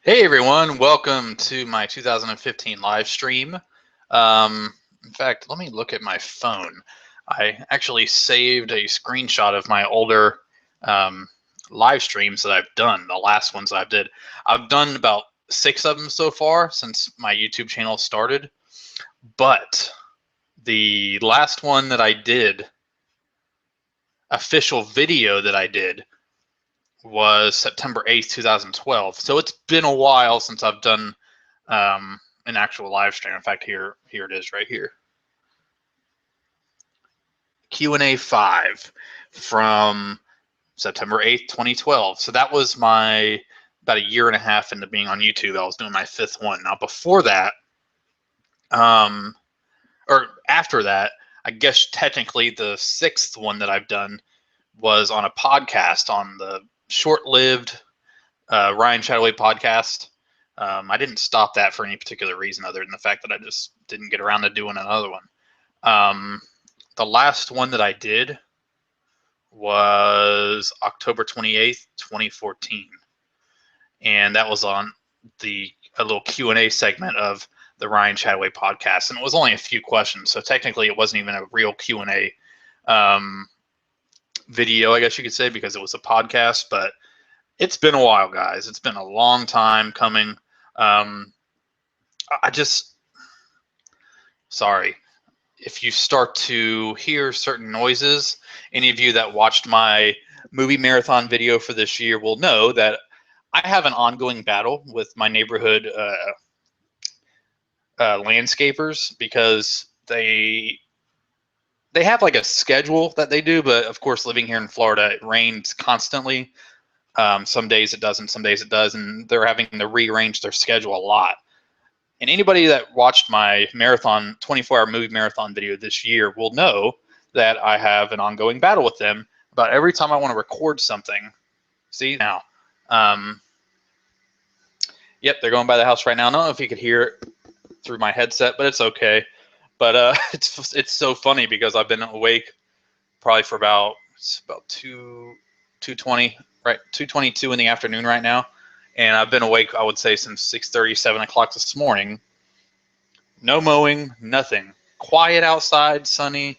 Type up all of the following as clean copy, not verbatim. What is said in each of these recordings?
Hey everyone, welcome to my 2015 live stream. In fact, let me look at my phone. I actually saved a screenshot of my older live streams that I've done, the last ones I've did. I've done about 6 of them so far since my YouTube channel started, but the last one that I did, official video that I did, was September 8th, 2012. So it's been a while since I've done an actual live stream. In fact, here it is right here. Q&A 5 from September 8th, 2012. So that was my about a year and a half into being on YouTube. I was doing my 5th one. Now before that, or after that, I guess technically the 6th one that I've done was on a podcast, on the short-lived Ryan Chataway podcast. I didn't stop that for any particular reason other than the fact that I just didn't get around to doing another one. The last one that I did was October 28th, 2014. And that was on a little Q&A segment of the Ryan Chataway podcast. And it was only a few questions. So technically it wasn't even a real Q&A video, I guess you could say, because it was a podcast. But it's been a while, guys. It's been a long time coming. Sorry. If you start to hear certain noises, any of you that watched my movie marathon video for this year will know that I have an ongoing battle with my neighborhood landscapers, because they have like a schedule that they do, but of course, living here in Florida, it rains constantly. Some days it doesn't, some days it does, and they're having to rearrange their schedule a lot. And anybody that watched my marathon, 24-hour movie marathon video this year will know that I have an ongoing battle with them about every time I want to record something. See now. Yep, they're going by the house right now. I don't know if you could hear it through my headset, but it's okay. But it's so funny because I've been awake probably for about 2:20, right, 2:22 in the afternoon right now. And I've been awake, I would say, since 6:30, 7 o'clock this morning. No mowing, nothing. Quiet outside, sunny.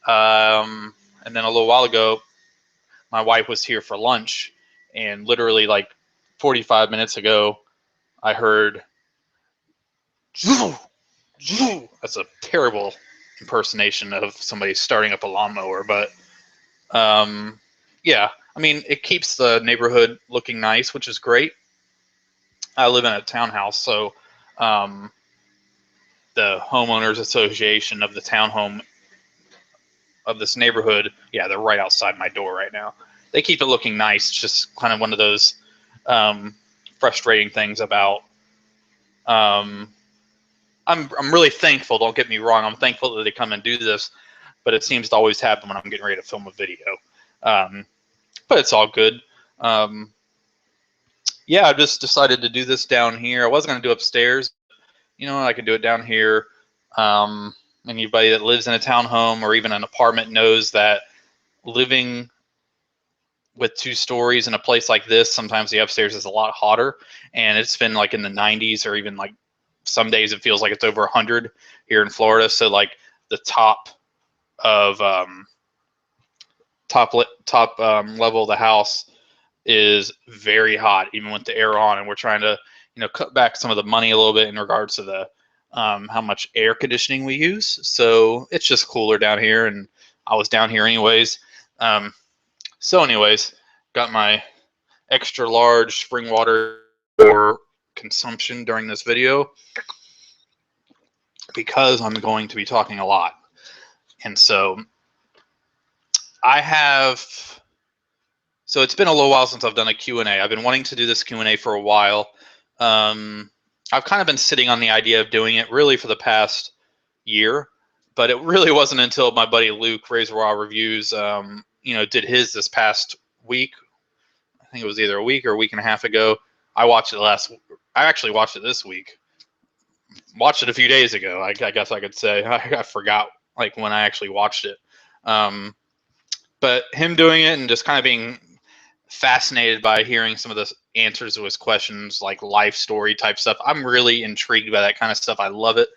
And then a little while ago, my wife was here for lunch, and literally like 45 minutes ago, I heard, that's a terrible impersonation of somebody starting up a lawnmower, but yeah, I mean, it keeps the neighborhood looking nice, which is great. I live in a townhouse, so the homeowners association of the townhome of this neighborhood, yeah, they're right outside my door right now. They keep it looking nice. It's just kind of one of those frustrating things about. I'm really thankful. Don't get me wrong. I'm thankful that they come and do this, but it seems to always happen when I'm getting ready to film a video. But it's all good. Yeah, I just decided to do this down here. I wasn't going to do upstairs. You know, I can do it down here. Anybody that lives in a townhome or even an apartment knows that living with 2 stories in a place like this, sometimes the upstairs is a lot hotter, and it's been like in the 90s, or even like some days it feels like it's over 100 here in Florida. So like the top of level of the house is very hot, even with the air on, and we're trying to, you know, cut back some of the money a little bit in regards to the how much air conditioning we use. So it's just cooler down here, and I was down here anyways. So anyways, got my extra large spring water for consumption during this video, because I'm going to be talking a lot. And so so it's been a little while since I've done a Q&A. I've been wanting to do this Q&A for a while. I've kind of been sitting on the idea of doing it really for the past year, but it really wasn't until my buddy Luke, Razor Raw Reviews, did his this past week. I think it was either a week or a week and a half ago. I actually watched it this week. Watched it a few days ago, I guess I could say. I forgot like when I actually watched it. But him doing it and just kind of being fascinated by hearing some of this, answers to his questions, like life story type stuff. I'm really intrigued by that kind of stuff. I love it.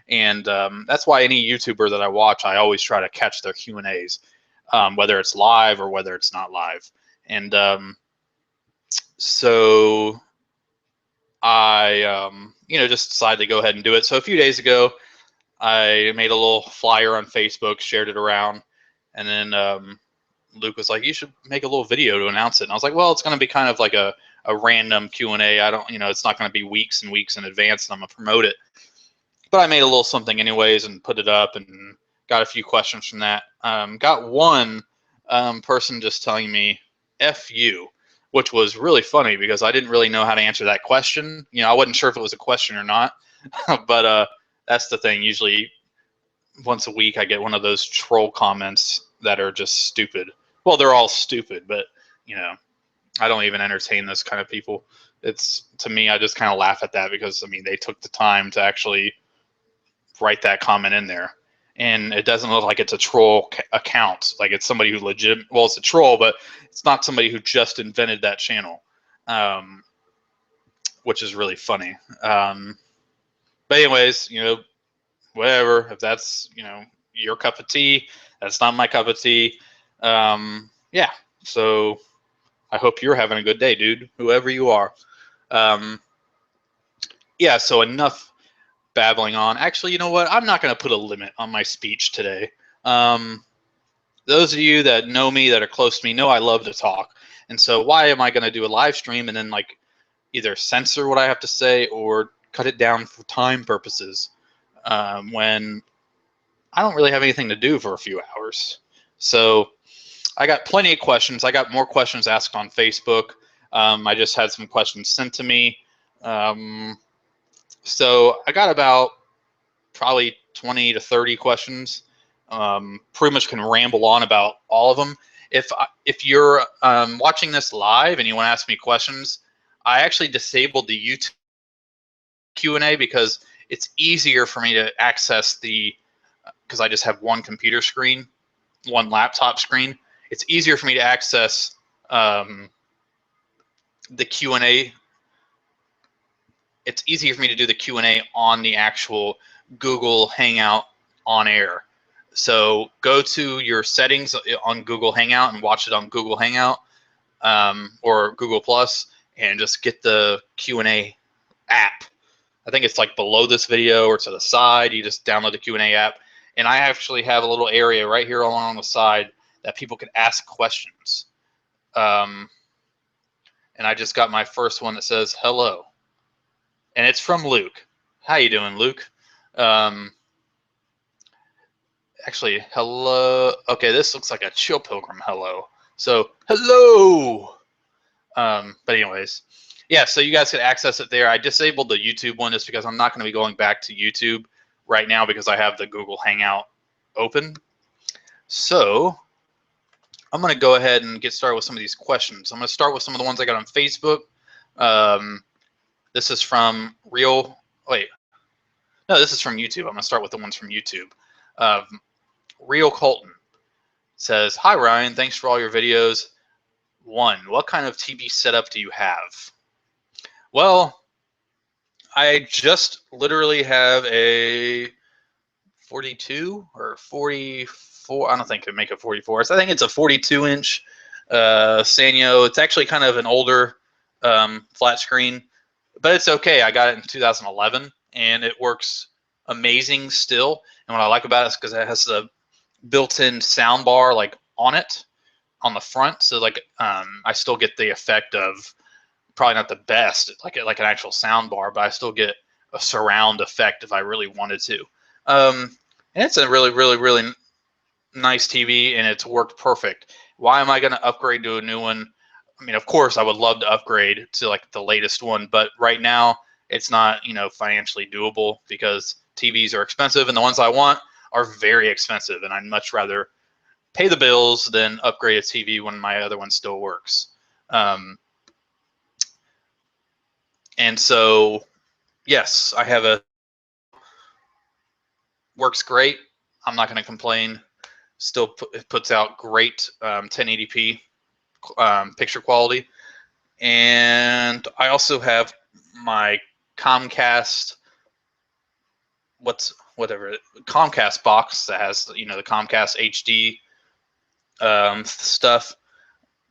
And that's why any YouTuber that I watch, I always try to catch their Q&As, whether it's live or whether it's not live. And so I, just decided to go ahead and do it. So a few days ago, I made a little flyer on Facebook, shared it around, and then Luke was like, "You should make a little video to announce it." And I was like, "Well, it's going to be kind of like a random Q&A. I don't, it's not going to be weeks and weeks in advance, and I'm going to promote it." But I made a little something anyways and put it up and got a few questions from that. Got one person just telling me "F you," which was really funny because I didn't really know how to answer that question. I wasn't sure if it was a question or not. But that's the thing. Usually once a week I get one of those troll comments that are just stupid. Well, they're all stupid, but I don't even entertain this kind of people. It's, to me, I just kind of laugh at that because they took the time to actually write that comment in there. And it doesn't look like it's a troll account. Like it's somebody who well, it's a troll, but it's not somebody who just invented that channel, which is really funny. But anyways, whatever. If that's, your cup of tea, that's not my cup of tea. Yeah. So I hope you're having a good day, dude, whoever you are. Yeah. So enough babbling on. Actually, you know what? I'm not going to put a limit on my speech today. Those of you that know me, that are close to me, know I love to talk. And so why am I going to do a live stream and then either censor what I have to say or cut it down for time purposes when I don't really have anything to do for a few hours? So I got plenty of questions. I got more questions asked on Facebook. I just had some questions sent to me. So I got about probably 20 to 30 questions. Pretty much can ramble on about all of them. If you're watching this live and you want to ask me questions, I actually disabled the YouTube Q&A because it's easier for me to access because I just have one computer screen, one laptop screen. It's easier for me to access the Q&A. It's easier for me to do the Q&A on the actual Google Hangout on air. So go to your settings on Google Hangout and watch it on Google Hangout or Google Plus, and just get the Q&A app. I think it's like below this video or to the side. You just download the Q&A app, and I actually have a little area right here along the side that people can ask questions. And I just got my first one that says hello, and it's from Luke. How you doing, Luke? Actually, hello. Okay, this looks like a Chill Pilgrim hello. So hello. But anyways, yeah. So you guys can access it there. I disabled the YouTube one just because I'm not going to be going back to YouTube right now because I have the Google Hangout open. So I'm going to go ahead and get started with some of these questions. I'm going to start with some of the ones I got on Facebook. This is from Real. Wait, no, this is from YouTube. I'm going to start with the ones from YouTube. Real Colton says, "Hi Ryan, thanks for all your videos. 1, what kind of TV setup do you have?" Well, I just literally have a 42 or 44. I don't think it'd make a 44. So I think it's a 42-inch Sanyo. It's actually kind of an older flat screen, but it's okay. I got it in 2011, and it works amazing still. And what I like about it is because it has the built-in sound bar on it on the front, so I still get the effect of, probably not the best like an actual sound bar, but I still get a surround effect if I really wanted to. And it's a really, really, really nice TV, and it's worked perfect. Why am I going to upgrade to a new one? Of course I would love to upgrade to the latest one, but right now it's not financially doable because TVs are expensive, and the ones I want are very expensive, and I'd much rather pay the bills than upgrade a TV when my other one still works. And so, yes, I have works great. I'm not going to complain. Still, it puts out great 1080p picture quality. And I also have my Comcast, Comcast box that has, you know, the Comcast HD stuff.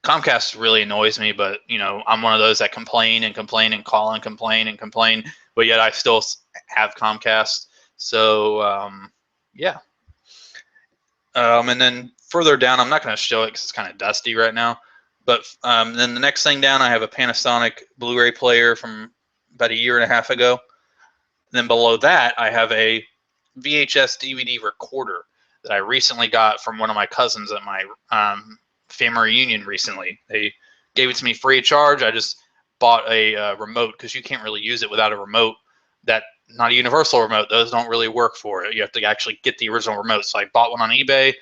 Comcast really annoys me, but you know, I'm one of those that complain and complain and call and complain and complain, but yet I still have Comcast. So yeah. And then further down, I'm not going to show it because it's kind of dusty right now. But then the next thing down, I have a Panasonic Blu-ray player from about a year and a half ago. Then below that, I have a VHS DVD recorder that I recently got from one of my cousins at my family reunion recently. They gave it to me free of charge. I just bought a remote because you can't really use it without a remote. That not a universal remote. Those don't really work for it. You have to actually get the original remote. So I bought one on eBay,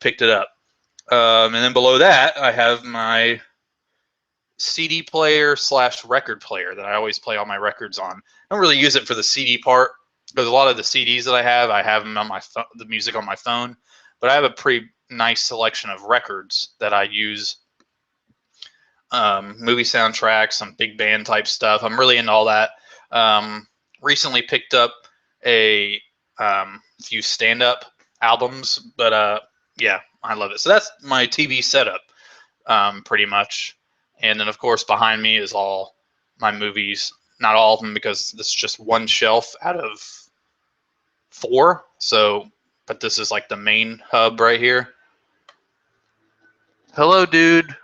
picked it up. And then below that, I have my CD player / record player that I always play all my records on. I don't really use it for the CD part because a lot of the CDs that I have them on my the music on my phone. But I have a pretty nice selection of records that I use. Movie soundtracks, some big band type stuff. I'm really into all that. Recently picked up a few stand-up albums, but yeah, I love it. So that's my TV setup, pretty much. And then, of course, behind me is all my movies. Not all of them because this is just one shelf out of 4. So, but this is like the main hub right here. Hello, dude.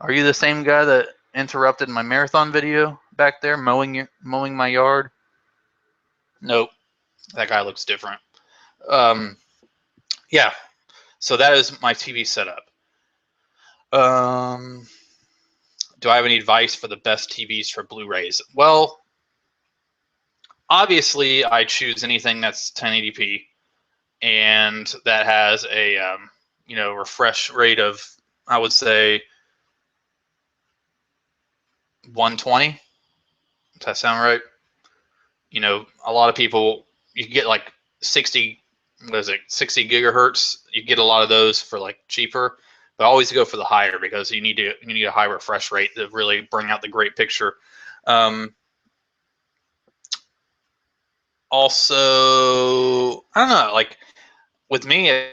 Are you the same guy that interrupted my marathon video back there, mowing my yard? Nope, that guy looks different. Yeah, so that is my TV setup. Do I have any advice for the best TVs for Blu-rays? Well, obviously, I choose anything that's 1080p and that has a refresh rate of, I would say, 120. Does that sound right? You know, a lot of people, you get like 60 gigahertz. You get a lot of those for like cheaper, but always go for the higher because you need a high refresh rate to really bring out the great picture. Also, I don't know, like with me, I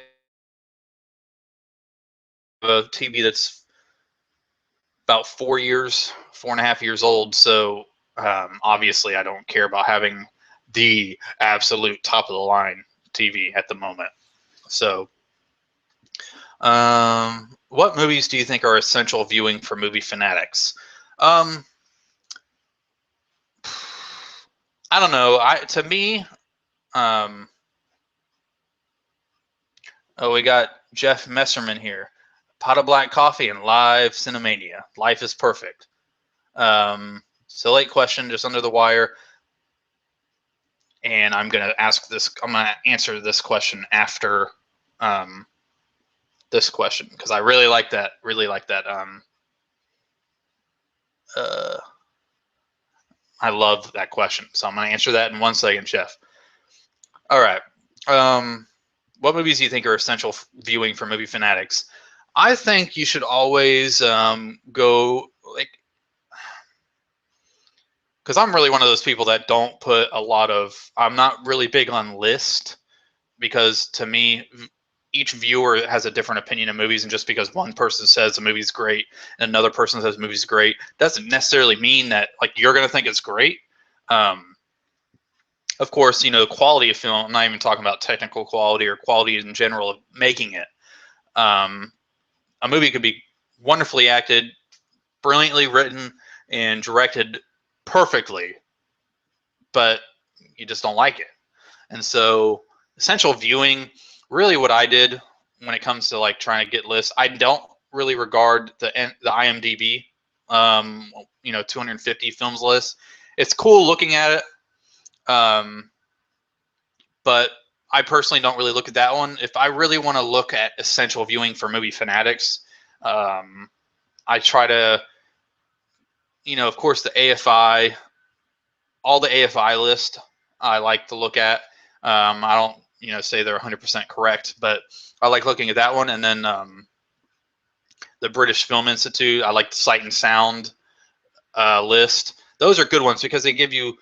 have a TV that's about 4.5 years old. So obviously, I don't care about having the absolute top of the line TV at the moment. So, what movies do you think are essential viewing for movie fanatics? I don't know. To me, oh, we got Jeff Messerman here. Pot of black coffee and live Cinemania. Life is perfect. So late question, just under the wire. And I'm gonna answer this question after this question because I really like that. I love that question. So I'm gonna answer that in 1 second, Jeff. All right. What movies do you think are essential viewing for movie fanatics? I think you should always go like, because I'm really one of those people that don't put a lot of. I'm not really big on list because to me, each viewer has a different opinion of movies, and just because one person says a movie's great and another person says a movie's great doesn't necessarily mean that like you're gonna think it's great. Of course, you know, quality of film. I'm not even talking about technical quality or quality in general of making it. A movie could be wonderfully acted, brilliantly written, and directed perfectly, but you just don't like it. And so, essential viewing, really, what I did when it comes to like trying to get lists, I don't really regard the IMDb, 250 films list. It's cool looking at it, but I personally don't really look at that one. If I really want to look at essential viewing for movie fanatics, I try to, of course, the AFI, all the AFI list I like to look at. I don't, say they're 100% correct, but I like looking at that one. And then the British Film Institute, I like the Sight and Sound. list. Those are good ones because they give you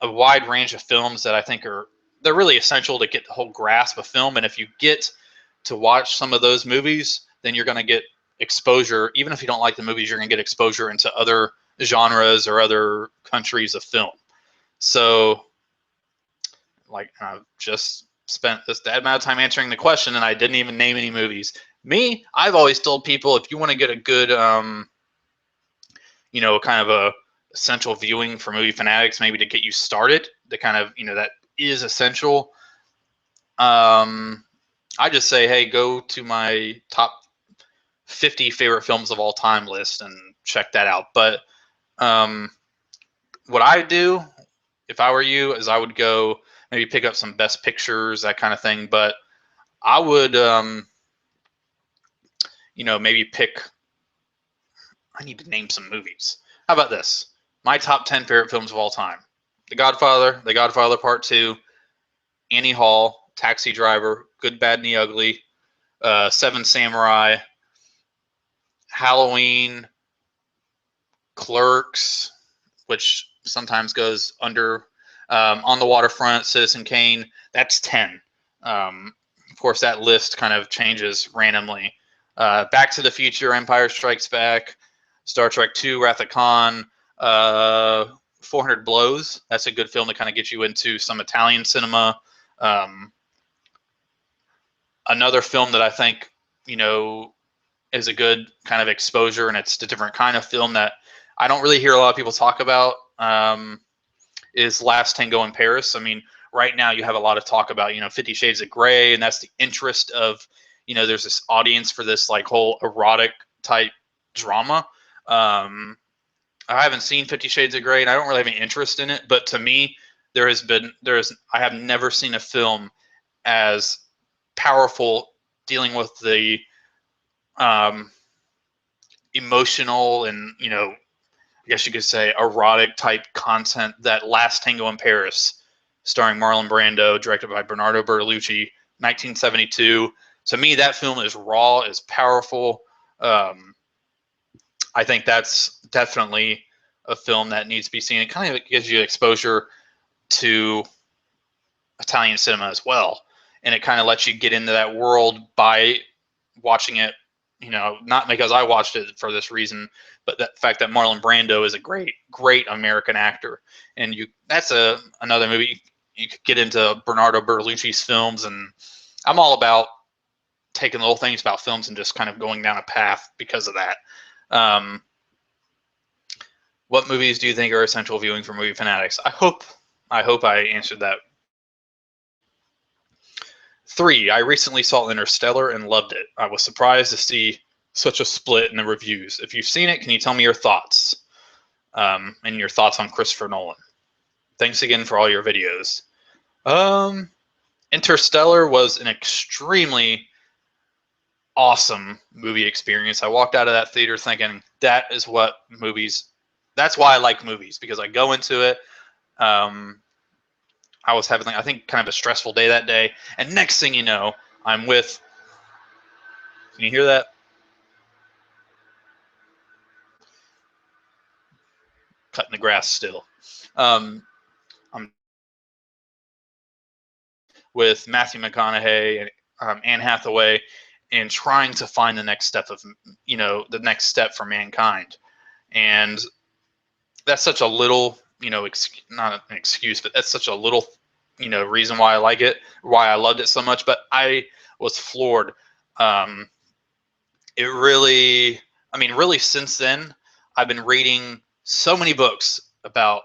a wide range of films that I think they're really essential to get the whole grasp of film. And if you get to watch some of those movies, then you're going to get exposure. Even if you don't like the movies, you're going to get exposure into other genres or other countries of film. So, like, I've just spent this that amount of time answering the question, and I didn't even name any movies. Me, I've always told people if you want to get a good, kind of a essential viewing for movie fanatics, maybe to get you started, the kind of, that is essential. I just say, hey, go to my top 50 favorite films of all time list and check that out. But what I do, if I were you, is I would go maybe pick up some best pictures, that kind of thing. But I would, maybe pick. I need to name some movies. How about this? My top 10 favorite films of all time: The Godfather, The Godfather Part 2, Annie Hall, Taxi Driver, Good, Bad, and the Ugly, Seven Samurai, Halloween, Clerks, which sometimes goes under, On the Waterfront, Citizen Kane. That's 10. Of course, that list kind of changes randomly. Back to the Future, Empire Strikes Back, Star Trek II, Wrath of Khan, 400 Blows. That's a good film to kind of get you into some Italian cinema. Another film that I think, is a good kind of exposure, and it's a different kind of film that I don't really hear a lot of people talk about, is Last Tango in Paris. I mean, right now you have a lot of talk about, 50 Shades of Grey, and that's the interest of, there's this audience for this like whole erotic type drama. I haven't seen 50 Shades of Grey, and I don't really have any interest in it. But to me, I have never seen a film as powerful dealing with the emotional and, I guess you could say erotic type content that Last Tango in Paris, starring Marlon Brando, directed by Bernardo Bertolucci, 1972. To me, that film is raw, is powerful. I think that's definitely a film that needs to be seen. It kind of gives you exposure to Italian cinema as well, and it kind of lets you get into that world by watching it. Not because I watched it for this reason, but the fact that Marlon Brando is a great, great American actor, and that's another movie. You could get into Bernardo Bertolucci's films, and I'm all about taking little things about films and just kind of going down a path because of that. What movies do you think are essential viewing for movie fanatics? I hope I answered that. 3, I recently saw Interstellar and loved it. I was surprised to see such a split in the reviews. If you've seen it, can you tell me your thoughts? And your thoughts on Christopher Nolan. Thanks again for all your videos. Interstellar was an extremely awesome movie experience. I walked out of that theater thinking that's why I like movies, because I go into it. I was having, I think, kind of a stressful day that day, and next thing you know, I'm with. Can you hear that? Cutting the grass still. I'm with Matthew McConaughey and Anne Hathaway, and trying to find the next step for mankind, and that's such a little, not an excuse, but that's such a little, reason why I like it, why I loved it so much. But I was floored. It really, really since then, I've been reading so many books about,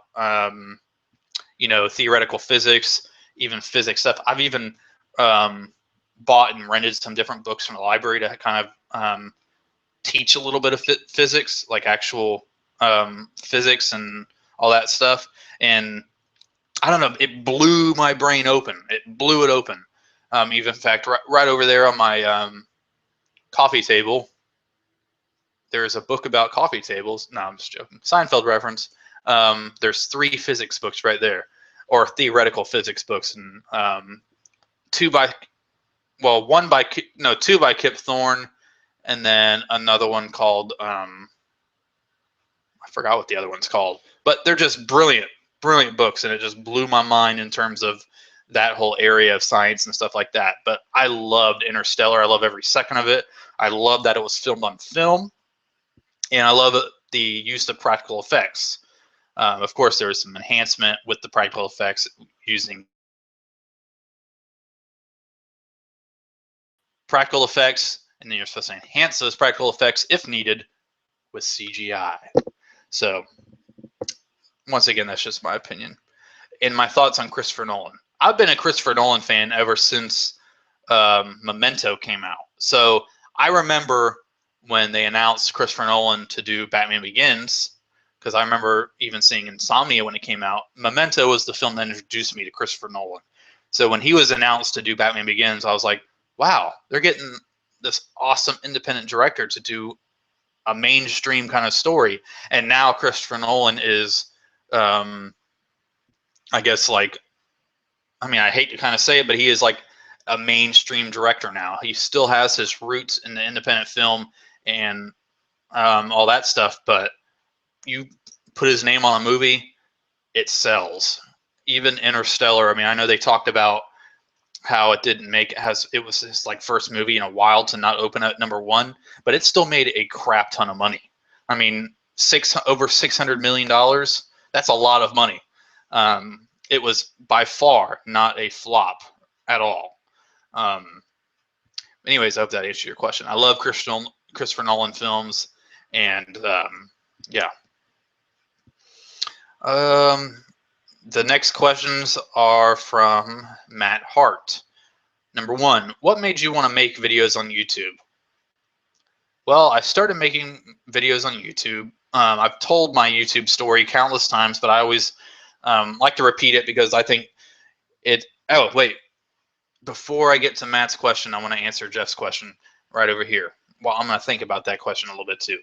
theoretical physics, even physics stuff. I've even bought and rented some different books from the library to kind of teach a little bit of physics, like actual physics and all that stuff. And I don't know, it blew my brain open. It blew it open. Even in fact, right over there on my coffee table, there's a book about coffee tables. No, I'm just joking. Seinfeld reference. There's 3 physics books right there, or theoretical physics books, and 2 by Kip Thorne, and then another one called I I forgot what the other one's called, but they're just brilliant, brilliant books, and it just blew my mind in terms of that whole area of science and stuff like that. But I loved Interstellar. I love every second of it. I love that it was filmed on film, and I love the use of practical effects. Of course, there was some enhancement with the practical effects using practical effects, and then you're supposed to enhance those practical effects if needed with CGI. So once again, that's just my opinion. And my thoughts on Christopher Nolan. I've been a Christopher Nolan fan ever since Memento came out. So I remember when they announced Christopher Nolan to do Batman Begins, because I remember even seeing Insomnia when it came out. Memento was the film that introduced me to Christopher Nolan. So when he was announced to do Batman Begins, I was like, wow, they're getting this awesome independent director to do a mainstream kind of story. And now Christopher Nolan is, I guess, like, I mean, I hate to kind of say it, but he is like a mainstream director now. He still has his roots in the independent film and all that stuff, but you put his name on a movie, it sells. Even Interstellar. I mean, I know they talked about how it didn't make it was his like first movie in a while to not open at #1, but it still made a crap ton of money. I mean, over $600 million. That's a lot of money. It was by far not a flop at all. Anyways, I hope that answered your question. I love Christopher Nolan films, and yeah. The next questions are from Matt Hart. Number 1, what made you want to make videos on YouTube? Well, I started making videos on YouTube. I've told my YouTube story countless times, but I always like to repeat it because I think it. Oh, wait. Before I get to Matt's question, I want to answer Jeff's question right over here. Well, I'm going to think about that question a little bit too.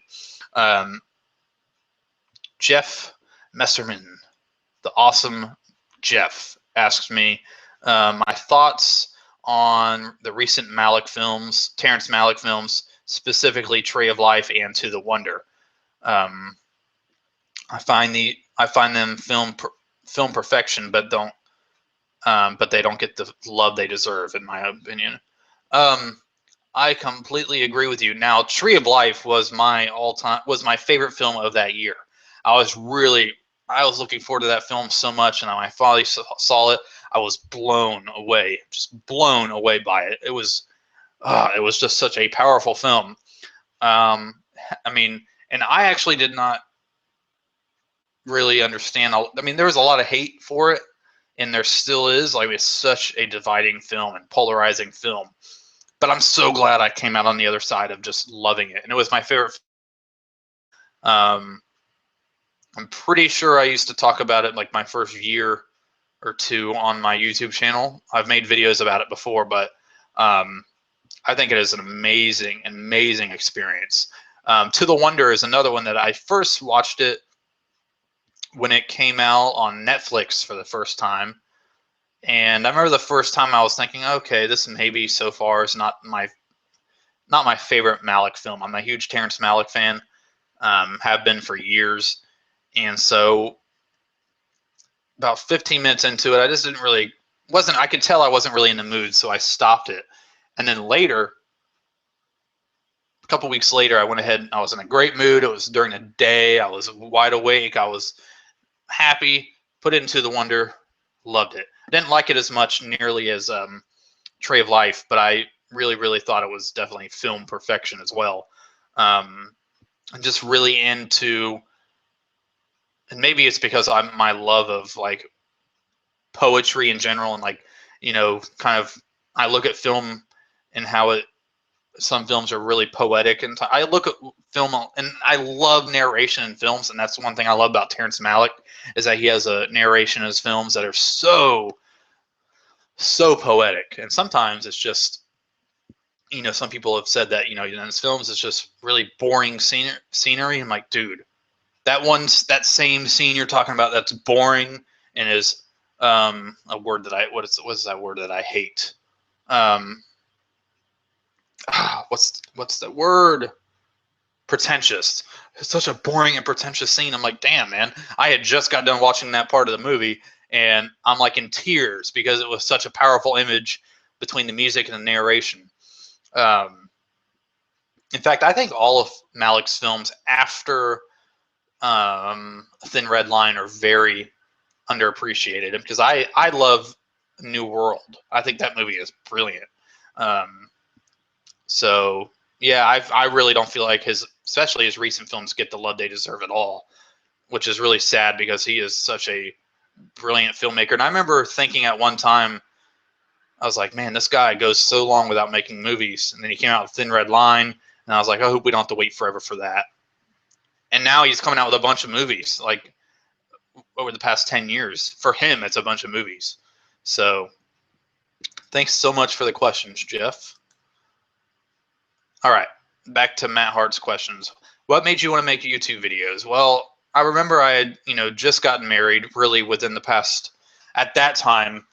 Jeff Messerman, the awesome Jeff, asks me my thoughts on the recent Malick films, Terrence Malick films, specifically Tree of Life and To the Wonder. I find them film perfection, but they don't get the love they deserve, in my opinion. I completely agree with you. Now, Tree of Life was my favorite film of that year. I was looking forward to that film so much, and when I finally saw it, I was blown away, just blown away by it. It was just such a powerful film. I mean, and I actually did not really understand. I mean, there was a lot of hate for it, and there still is. Like, it's such a dividing film and polarizing film. But I'm so glad I came out on the other side of just loving it, and it was my favorite. I'm pretty sure I used to talk about it like my first year or two on my YouTube channel. I've made videos about it before, but I think it is an amazing, amazing experience. To the Wonder is another one that I first watched it when it came out on Netflix for the first time. And I remember the first time I was thinking, okay, this maybe so far is not my favorite Malick film. I'm a huge Terrence Malick fan, have been for years. And so about 15 minutes into it, I just I could tell I wasn't really in the mood, so I stopped it. And then later, a couple weeks later, I went ahead and I was in a great mood. It was during the day. I was wide awake. I was happy. Put it into the Wonder. Loved it. Didn't like it as much nearly as Tree of Life, but I really, really thought it was definitely film perfection as well. I'm just really into, and maybe it's because I'm my love of like poetry in general, and like, kind of, I look at film and how some films are really poetic, and I look at film and I love narration in films, and that's one thing I love about Terrence Malick is that he has a narration in his films that are so poetic, and sometimes it's just, some people have said that, in his films it's just really boring scenery. I'm like, dude, that same scene you're talking about that's boring and is a word that what is that word that I hate? What's the word? pretentious. It's such a boring and pretentious scene. I'm like, damn, man. I had just got done watching that part of the movie, and I'm like in tears because it was such a powerful image between the music and the narration. Um, in fact, I think all of Malick's films after Thin Red Line are very underappreciated because I love New World. I think that movie is brilliant. Um, so yeah, I really don't feel like especially his recent films get the love they deserve at all, which is really sad because he is such a brilliant filmmaker. And I remember thinking at one time, I was like, man, this guy goes so long without making movies. And then he came out with Thin Red Line, and I was like, I hope we don't have to wait forever for that. And now he's coming out with a bunch of movies, like over the past 10 years. For him, it's a bunch of movies. So thanks so much for the questions, Jeff. All right, back to Matt Hart's questions. What made you want to make YouTube videos? Well, I remember I had, just gotten married really within the past, at that time,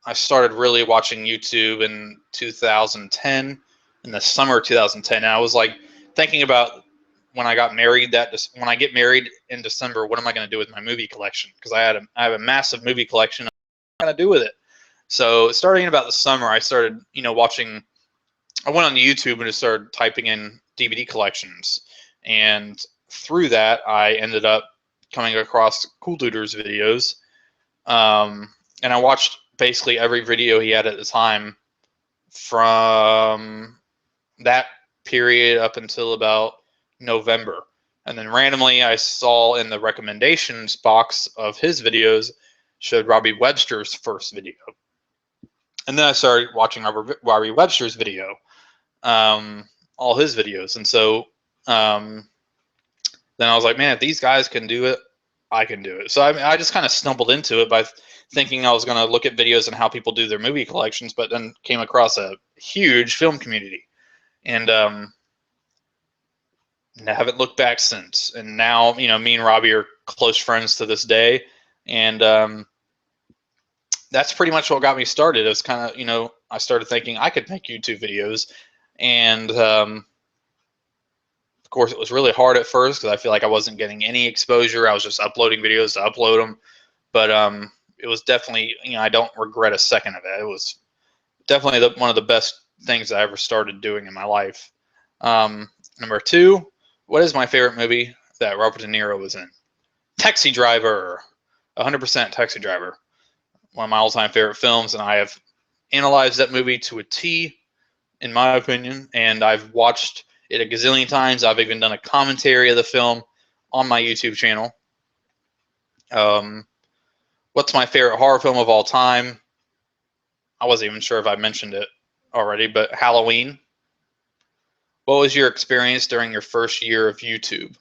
I started really watching YouTube in 2010, in the summer of 2010. And I was like thinking about when I got married, when I get married in December, what am I going to do with my movie collection? Because I have a massive movie collection. What am I going to do with it? So starting in about the summer, I started, watching. I went on YouTube and just started typing in DVD collections, and through that, I ended up coming across Cool Duder's videos, and I watched basically every video he had at the time from that period up until about November. And then randomly I saw in the recommendations box of his videos showed Robbie Webster's first video. And then I started watching Robbie Webster's video, all his videos. And so then I was like, man, if these guys can do it, I can do it. So I just kind of stumbled into it by thinking I was going to look at videos and how people do their movie collections, but then came across a huge film community. And haven't looked back since. And now, me and Robbie are close friends to this day. And that's pretty much what got me started. It was kind of, I started thinking I could make YouTube videos. And of course, it was really hard at first because I feel like I wasn't getting any exposure. I was just uploading videos to upload them. But it was definitely, I don't regret a second of it. It was definitely one of the best things I ever started doing in my life. Number 2, what is my favorite movie that Robert De Niro was in? Taxi Driver. 100% Taxi Driver. One of my all-time favorite films, and I have analyzed that movie to a T, in my opinion, and I've watched it a gazillion times. I've even done a commentary of the film on my YouTube channel. What's my favorite horror film of all time? I wasn't even sure if I mentioned it already, but Halloween. What was your experience during your first year of YouTube?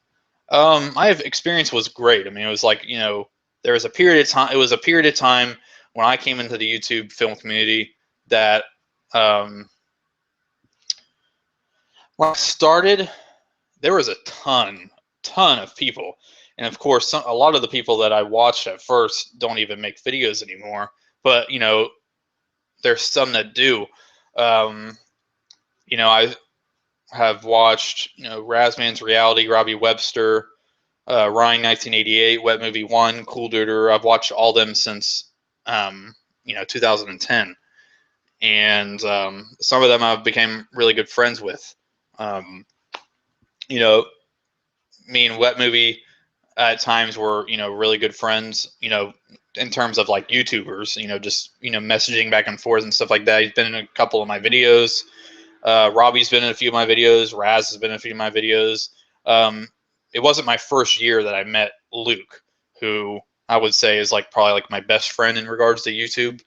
My experience was great. I mean, it was like, there was a period of time. It was a period of time when I came into the YouTube film community that when I started, there was a ton of people. And of course, a lot of the people that I watched at first don't even make videos anymore. But, there's some that do. I have watched, Razman's Reality, Robbie Webster, Ryan 1988, Wet Movie 1, Cool Duder. I've watched all them since, 2010. And some of them I've become really good friends with. Me and Wet Movie at times were, really good friends, in terms of like YouTubers, just, messaging back and forth and stuff like that. He's been in a couple of my videos. Robbie's been in a few of my videos. Raz has been in a few of my videos. It wasn't my first year that I met Luke, who I would say is probably like my best friend in regards to YouTube.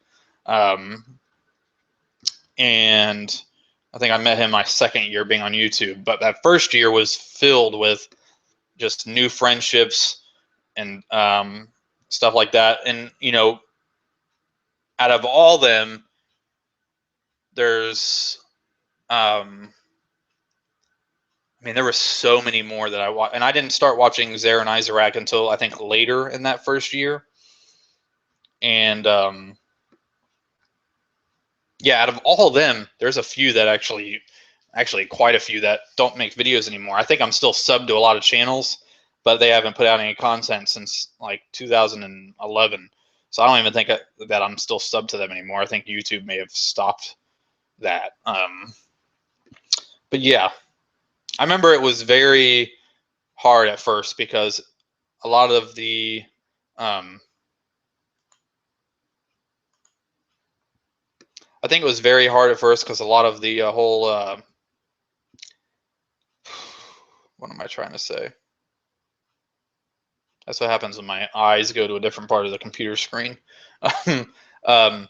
And I think I met him my second year being on YouTube. But that first year was filled with just new friendships and stuff like that. And, out of all them, there's there were so many more that I watched, and I didn't start watching Zara and Isaac until I think later in that first year. And yeah, out of all of them, there's a few that actually actually quite a few that don't make videos anymore. I think I'm still subbed to a lot of channels, but they haven't put out any content since like 2011. So I don't even think that I'm still subbed to them anymore. I think YouTube may have stopped that. But yeah, I remember it was very hard at first because a lot of the I think it was very hard at first because a lot of the whole what am I trying to say? That's what happens when my eyes go to a different part of the computer screen. um,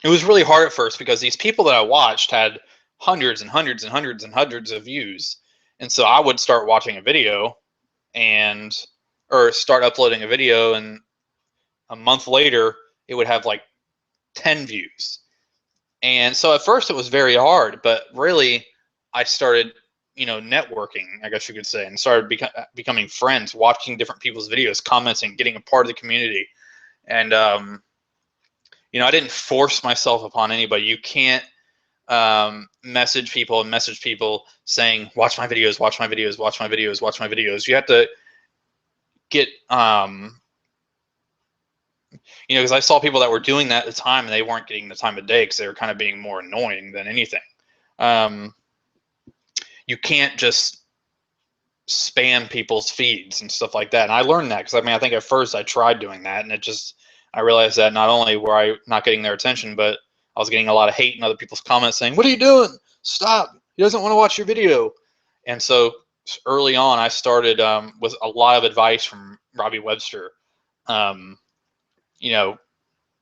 it was really hard at first because these people that I watched had hundreds and hundreds and hundreds and hundreds of views, and so I would start watching a video and or start uploading a video, and a month later it would have like 10 views. And so at first it was very hard, but really I started, networking, I guess you could say, and started becoming friends, watching different people's videos, commenting, getting a part of the community. And, I didn't force myself upon anybody. You can't message people saying, watch my videos, watch my videos, watch my videos, watch my videos. You have to get, because I saw people that were doing that at the time and they weren't getting the time of day because they were kind of being more annoying than anything. You can't just spam people's feeds and stuff like that. And I learned that because I think at first I tried doing that, and I realized that not only were I not getting their attention, but I was getting a lot of hate in other people's comments saying, "What are you doing? Stop! He doesn't want to watch your video." And so early on, I started with a lot of advice from Robbie Webster.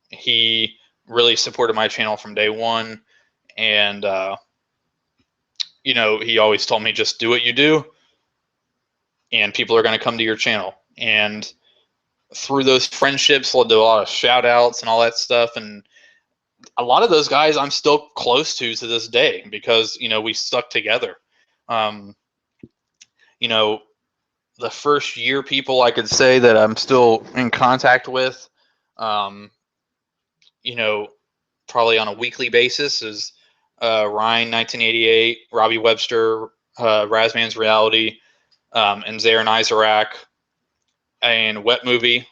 He really supported my channel from day one, and he always told me, just do what you do and people are going to come to your channel. And through those friendships led to a lot of shout outs and all that stuff. And a lot of those guys I'm still close to this day because, we stuck together. The first year people I could say that I'm still in contact with, probably on a weekly basis is Ryan 1988, Robbie Webster, Razman's Reality, and Zarin Isaac, and Wet Movie.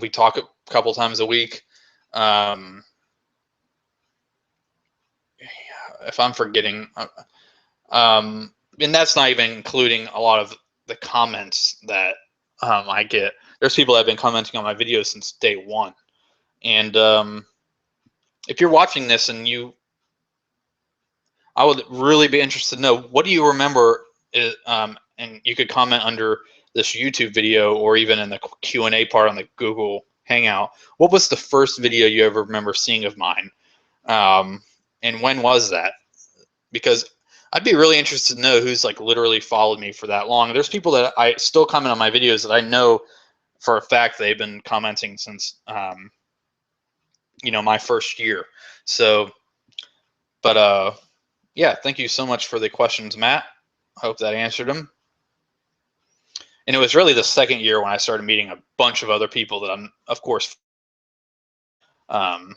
We talk a couple times a week. If I'm forgetting, and that's not even including a lot of the comments that I get. There's people that have been commenting on my videos since day one. And if you're watching this and I would really be interested to know, what do you remember? And you could comment under this YouTube video or even in the Q&A part on the Google Hangout. What was the first video you ever remember seeing of mine? And when was that? Because I'd be really interested to know who's like literally followed me for that long. There's people that I still comment on my videos that I know for a fact they've been commenting since, my first year. So, but yeah, thank you so much for the questions, Matt. I hope that answered them. And it was really the second year when I started meeting a bunch of other people that I'm, of course, and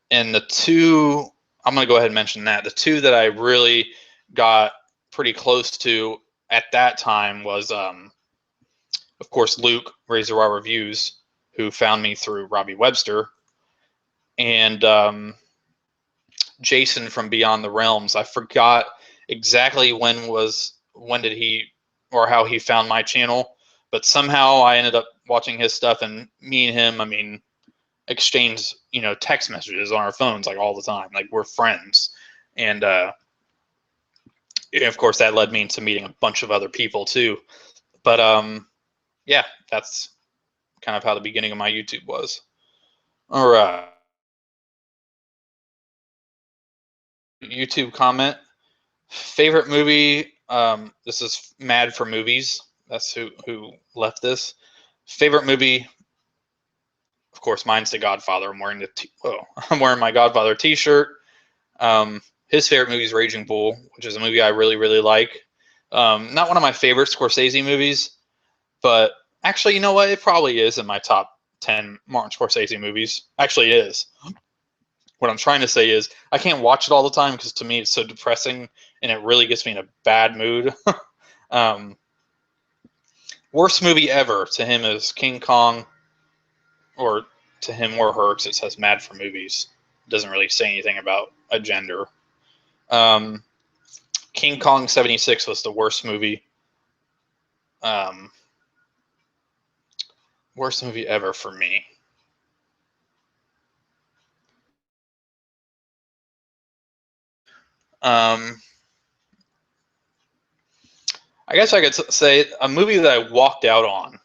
the two, I'm going to go ahead and mention that. The two that I really got pretty close to at that time was, of course, Luke, Razor Wire Reviews, who found me through Robbie Webster, and Jason from Beyond the Realms. I forgot exactly when did he or how he found my channel, but somehow I ended up watching his stuff, and me and him, exchange, text messages on our phones like all the time. Like, we're friends. And of course that led me into meeting a bunch of other people too. But yeah, that's kind of how the beginning of my YouTube was. All right. YouTube comment. Favorite movie. This is Mad for Movies. That's who left this. Favorite movie. Of course, mine's The Godfather. I'm wearing my Godfather T-shirt. His favorite movie is Raging Bull, which is a movie I really, really like. Not one of my favorite Scorsese movies, but actually, you know what? It probably is in my top 10 Martin Scorsese movies. Actually, it is. What I'm trying to say is I can't watch it all the time because to me it's so depressing and it really gets me in a bad mood. um, Worst movie ever to him is King Kong, or to him or her, because it says Mad for Movies. It doesn't really say anything about a gender. Um, King Kong 76 was the worst movie. Um, Worst movie ever for me. Um, I guess I could say a movie that I walked out on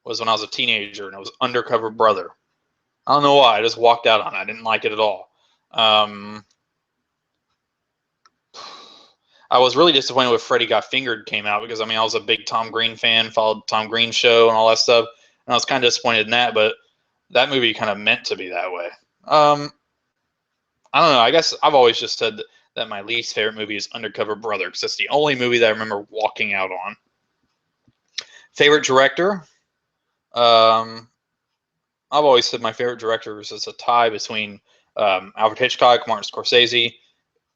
was when I was a teenager, and it was Undercover Brother. I don't know why. I just walked out on it. I didn't like it at all. Um, I was really disappointed when Freddy Got Fingered came out because, I mean, I was a big Tom Green fan, followed Tom Green's show and all that stuff, and I was kind of disappointed in that, but that movie kind of meant to be that way. I don't know. I guess I've always just said that my least favorite movie is Undercover Brother because it's the only movie that I remember walking out on. Favorite director? Um, I've always said my favorite directors is a tie between Alfred Hitchcock, Martin Scorsese,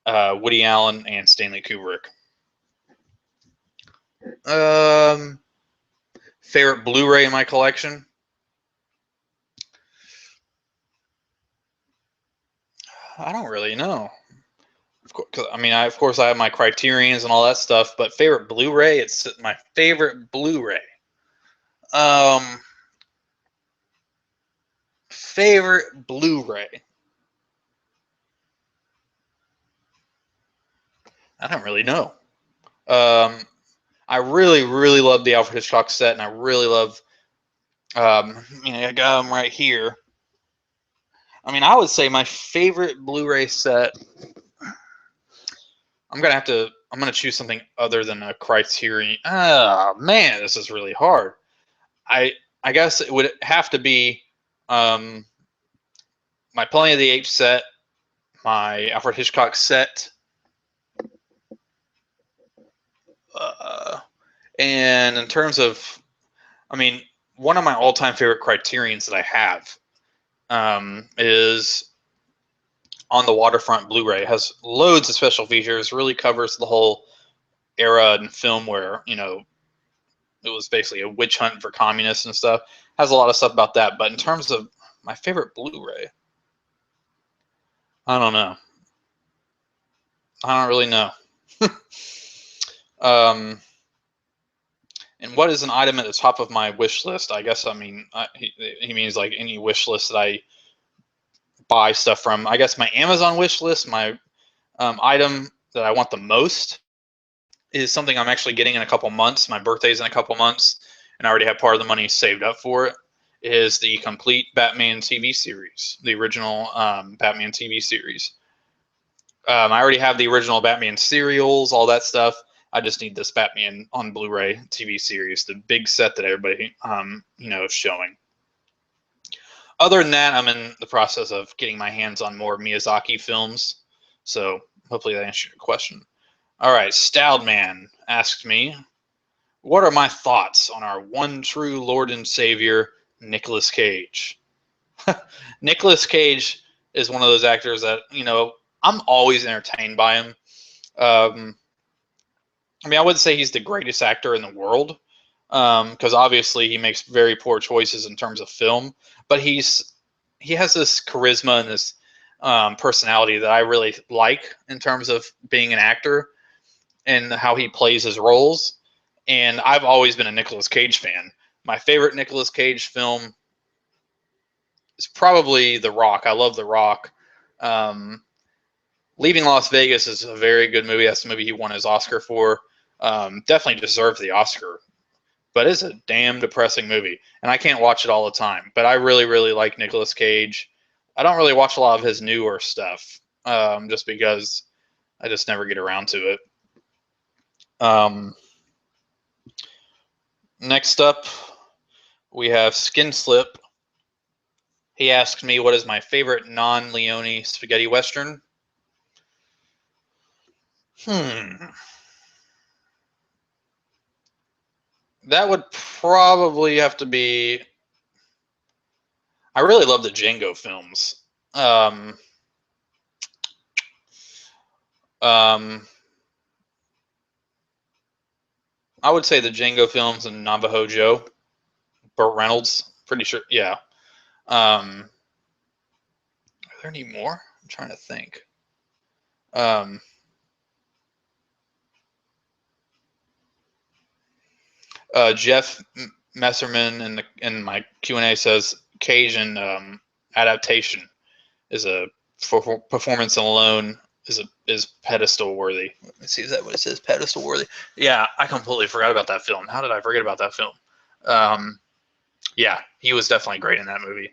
Woody Allen, and Stanley Kubrick. Um, Favorite Blu-ray in my collection? I don't really know. Of course, I mean, of course I have my Criterions and all that stuff, but favorite Blu-ray? It's my favorite Blu-ray. Um, Favorite Blu-ray? I don't really know. Um, I really, really love the Alfred Hitchcock set, and I really love. I got them right here. I mean, I would say my favorite Blu-ray set. I'm gonna choose something other than a Criterion. Oh man, this is really hard. I I guess it would have to be um, my Planet of the Apes set, my Alfred Hitchcock set, uh, and in terms of, I mean, one of my all-time favorite Criterions that I have is On the Waterfront Blu-ray. It has loads of special features. Really covers the whole era in film where it was basically a witch hunt for communists and stuff. Has a lot of stuff about that. But in terms of my favorite Blu-ray, I don't know. I don't really know. um, and what is an item at the top of my wish list? I guess he means like any wish list that I buy stuff from. I guess my Amazon wish list, my item that I want the most is something I'm actually getting in a couple months. My birthday's in a couple months, and I already have part of the money saved up for it. Is the complete Batman TV series, the original Batman TV series. I already have the original Batman serials, all that stuff. I just need this Batman on Blu-ray TV series, the big set that everybody is showing. Other than that, I'm in the process of getting my hands on more Miyazaki films. So hopefully that answers your question. All right, Stoudman asked me, what are my thoughts on our one true Lord and Savior, Nicolas Cage? Nicolas Cage is one of those actors that, I'm always entertained by him. I mean, I wouldn't say he's the greatest actor in the world, because obviously he makes very poor choices in terms of film, but he has this charisma and this personality that I really like in terms of being an actor and how he plays his roles. And I've always been a Nicolas Cage fan. My favorite Nicolas Cage film is probably The Rock. I love The Rock. Um, Leaving Las Vegas is a very good movie. That's the movie he won his Oscar for. Definitely deserved the Oscar, but it's a damn depressing movie, and I can't watch it all the time. But I really, really like Nicolas Cage. I don't really watch a lot of his newer stuff, just because I just never get around to it. Next up, we have Skin Slip. He asked me what is my favorite non-Leone spaghetti western. That would probably have to be. I really love the Django films. Um, I would say the Django films and Navajo Joe. Burt Reynolds, pretty sure. Yeah. Are there any more? I'm trying to think. Um, Jeff Messerman in my Q&A says Cajun adaptation is a performance alone is pedestal worthy. Let me see, is that what it says? Pedestal worthy. Yeah, I completely forgot about that film. How did I forget about that film? Yeah, he was definitely great in that movie.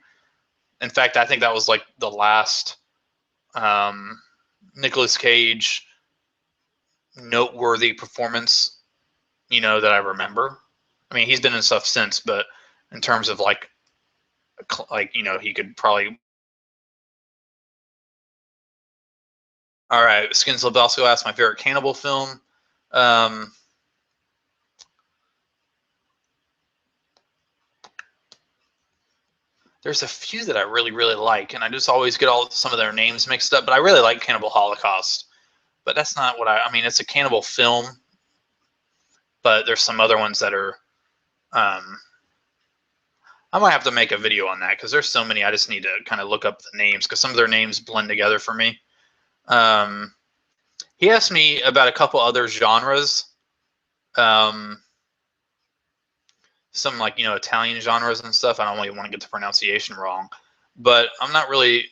In fact, I think that was like the last Nicolas Cage noteworthy performance, that I remember. I mean, he's been in stuff since, but in terms of like he could probably. All right, Skins Lebowski asked my favorite cannibal film. Um, there's a few that I really, really like, and I just always get some of their names mixed up. But I really like Cannibal Holocaust. But that's not what I mean. It's a cannibal film, but there's some other ones that are. I might have to make a video on that because there's so many. I just need to kind of look up the names because some of their names blend together for me. He asked me about a couple other genres. Some Italian genres and stuff. I don't really want to get the pronunciation wrong, but I'm not really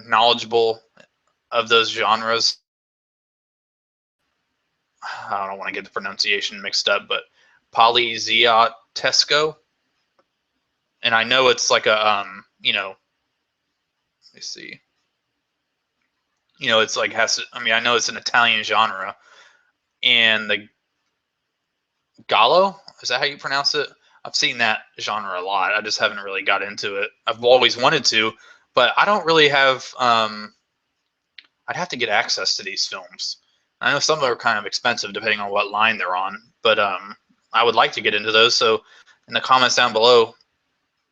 knowledgeable of those genres. I don't want to get the pronunciation mixed up, but Poliziotesco, and I know it's like a let me see, it's like I know it's an Italian genre, and the Gallo, is that how you pronounce it? I've seen that genre a lot. I just haven't really got into it. I've always wanted to, but I don't really have. I'd have to get access to these films. I know some of them are kind of expensive depending on what line they're on, but I would like to get into those. So in the comments down below,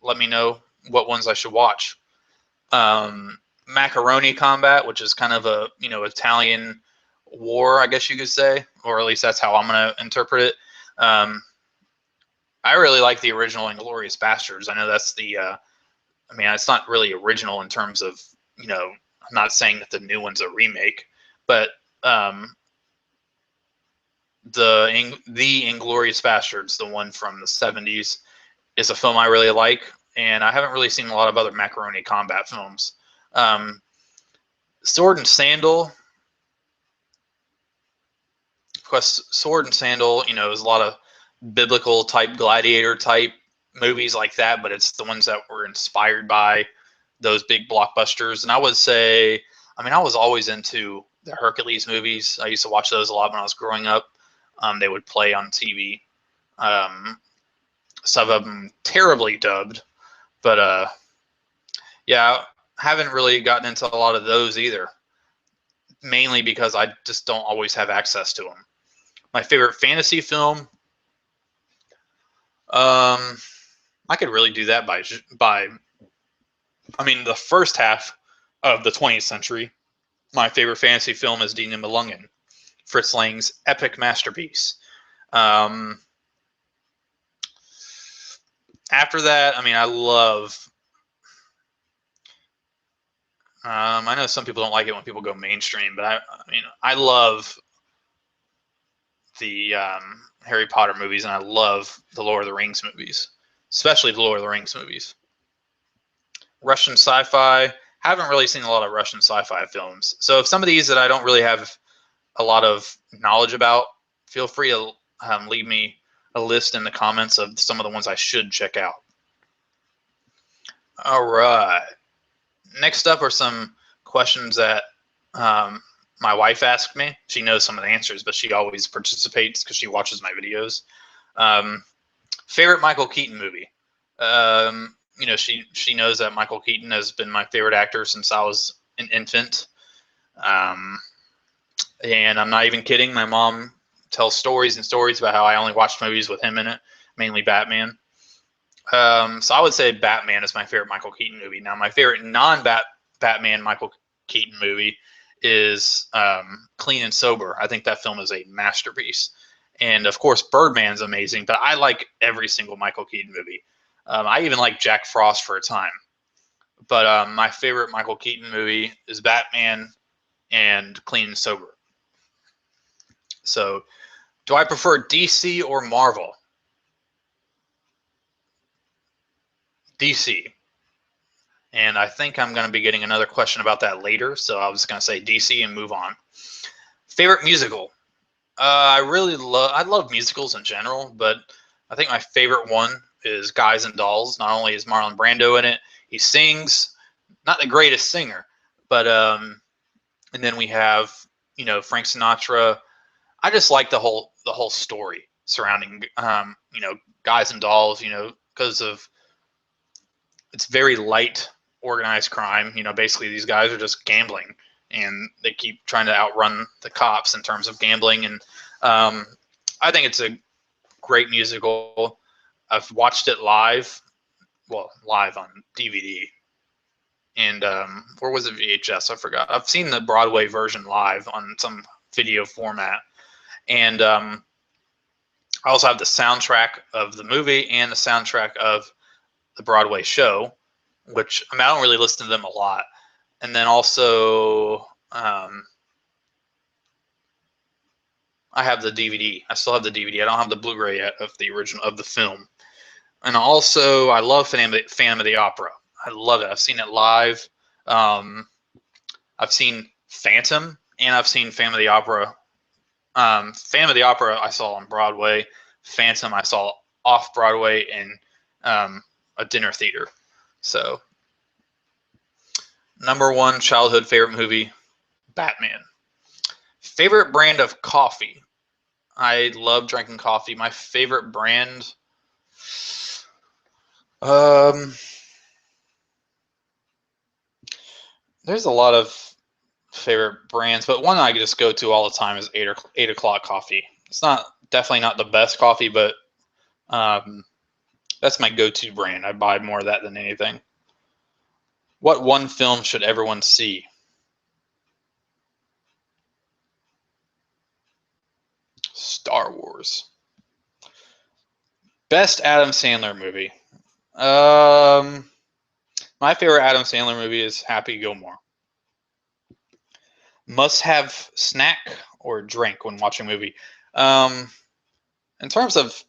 let me know what ones I should watch. Macaroni Combat, which is kind of a Italian war, I guess you could say, or at least that's how I'm going to interpret it. I really like the original Inglourious Basterds. I know that's the. I mean, it's not really original in terms of I'm not saying that the new one's a remake, but the Inglourious Basterds, the one from the 70s, is a film I really like, and I haven't really seen a lot of other Macaroni Combat films. Sword and Sandal. Of course, Sword and Sandal, is a lot of biblical type, gladiator type movies like that, but it's the ones that were inspired by those big blockbusters. And I would say, I was always into the Hercules movies. I used to watch those a lot when I was growing up. They would play on TV. Some of them terribly dubbed, but yeah, I haven't really gotten into a lot of those either. Mainly because I just don't always have access to them. My favorite fantasy film, I could really do that by the first half of the 20th century. My favorite fantasy film is Die Nibelungen, Fritz Lang's epic masterpiece. After that, I love. I know some people don't like it when people go mainstream, but I love the Harry Potter movies, and I love the Lord of the Rings movies, especially the Lord of the Rings movies. Russian sci-fi. Haven't really seen a lot of Russian sci-fi films. So if some of these that I don't really have a lot of knowledge about, feel free to leave me a list in the comments of some of the ones I should check out. All right. Next up are some questions that my wife asked me. She knows some of the answers, but she always participates because she watches my videos. Favorite Michael Keaton movie? She knows that Michael Keaton has been my favorite actor since I was an infant. And I'm not even kidding. My mom tells stories and stories about how I only watched movies with him in it, mainly Batman. So I would say Batman is my favorite Michael Keaton movie. Now, my favorite non-Batman Michael Keaton movie is Clean and Sober. I think that film is a masterpiece. And of course, Birdman's amazing, but I like every single Michael Keaton movie. I even like Jack Frost for a time. But my favorite Michael Keaton movie is Batman and Clean and Sober. So, do I prefer DC or Marvel? DC. And I think I'm going to be getting another question about that later, so I was going to say DC and move on. Favorite musical? I love musicals in general, but I think my favorite one is Guys and Dolls. Not only is Marlon Brando in it, he sings, not the greatest singer, but and then we have Frank Sinatra. I just like the whole story surrounding Guys and Dolls. Because of it's very light organized crime. Basically these guys are just gambling, and they keep trying to outrun the cops in terms of gambling. And I think it's a great musical. I've watched it live on DVD. And where was it? VHS? I forgot. I've seen the Broadway version live on some video format. And I also have the soundtrack of the movie and the soundtrack of the Broadway show, which I don't really listen to them a lot. And then also I have the DVD. I still have the DVD. I don't have the Blu-ray yet of the original of the film. And also I love Phantom of the Opera. I love it. I've seen it live. I've seen Phantom and I've seen Phantom of the Opera. Phantom of the Opera I saw on Broadway. Phantom I saw off Broadway in a dinner theater. So, number one childhood favorite movie, Batman. Favorite brand of coffee. I love drinking coffee. My favorite brand, there's a lot of favorite brands, but one I just go to all the time is 8 o'clock coffee. It's definitely not the best coffee, but that's my go-to brand. I buy more of that than anything. What one film should everyone see? Star Wars. Best Adam Sandler movie. My favorite Adam Sandler movie is Happy Gilmore. Must have snack or drink when watching a movie. In terms of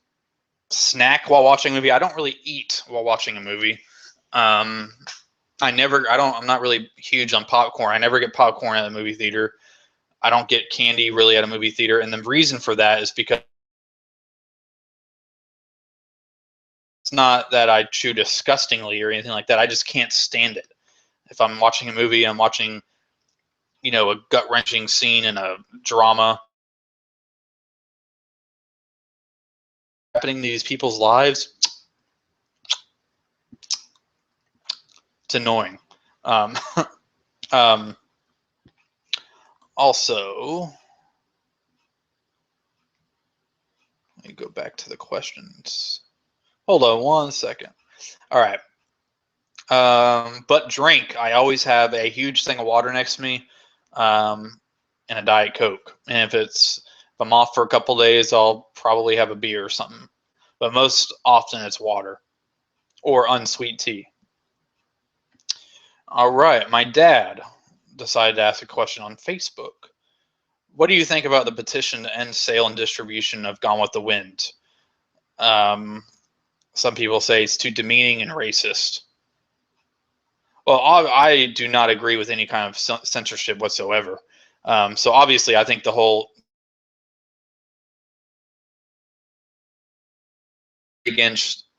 snack while watching a movie, I don't really eat while watching a movie. I'm not really huge on popcorn. I never get popcorn at a movie theater. I don't get candy really at a movie theater. And the reason for that is because it's not that I chew disgustingly or anything like that. I just can't stand it. If I'm watching a movie, I'm watching, a gut-wrenching scene in a drama happening to these people's lives. It's annoying. Also, let me go back to the questions. Hold on one second. All right. But drink, I always have a huge thing of water next to me, and a Diet Coke. And if I'm off for a couple days, I'll probably have a beer or something. But most often it's water or unsweet tea. All right, my dad decided to ask a question on Facebook. What do you think about the petition to end sale and distribution of Gone with the Wind? Some people say it's too demeaning and racist. Well, I do not agree with any kind of censorship whatsoever. So obviously, I think the whole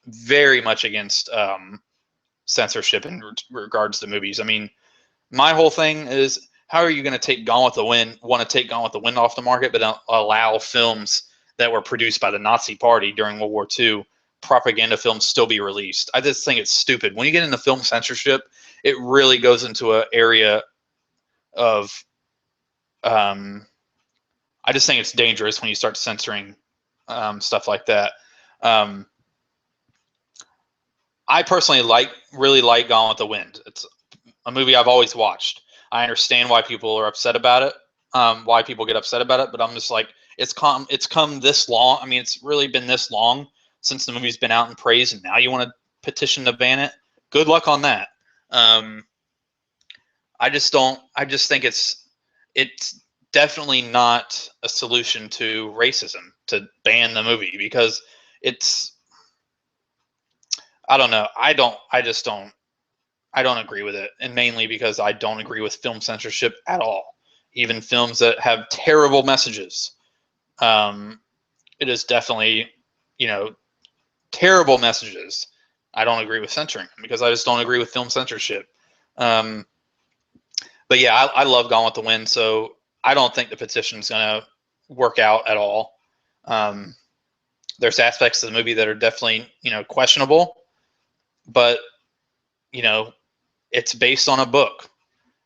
very much against censorship in regards to movies. I mean, my whole thing is, how are you going to take Gone with the Wind off the market, but allow films that were produced by the Nazi Party during World War II, propaganda films, still be released? I just think it's stupid. When you get into film censorship, it really goes into an area of, I just think it's dangerous when you start censoring stuff like that. I personally really like Gone with the Wind. It's a movie I've always watched. I understand why people are upset about it, why people get upset about it, but I'm just like, it's come this long. I mean, it's really been this long since the movie's been out and praised, and now you want to petition to ban it? Good luck on that. I just don't. I just think it's definitely not a solution to racism to ban the movie, because it's, I don't know. I just don't. I don't agree with it, and mainly because I don't agree with film censorship at all. Even films that have terrible messages. It is definitely, you know, terrible messages. I don't agree with censoring because I just don't agree with film censorship. Um, but yeah, I love Gone with the Wind, so I don't think the petition's going to work out at all. Um, there's aspects of the movie that are definitely, questionable, but you know, it's based on a book,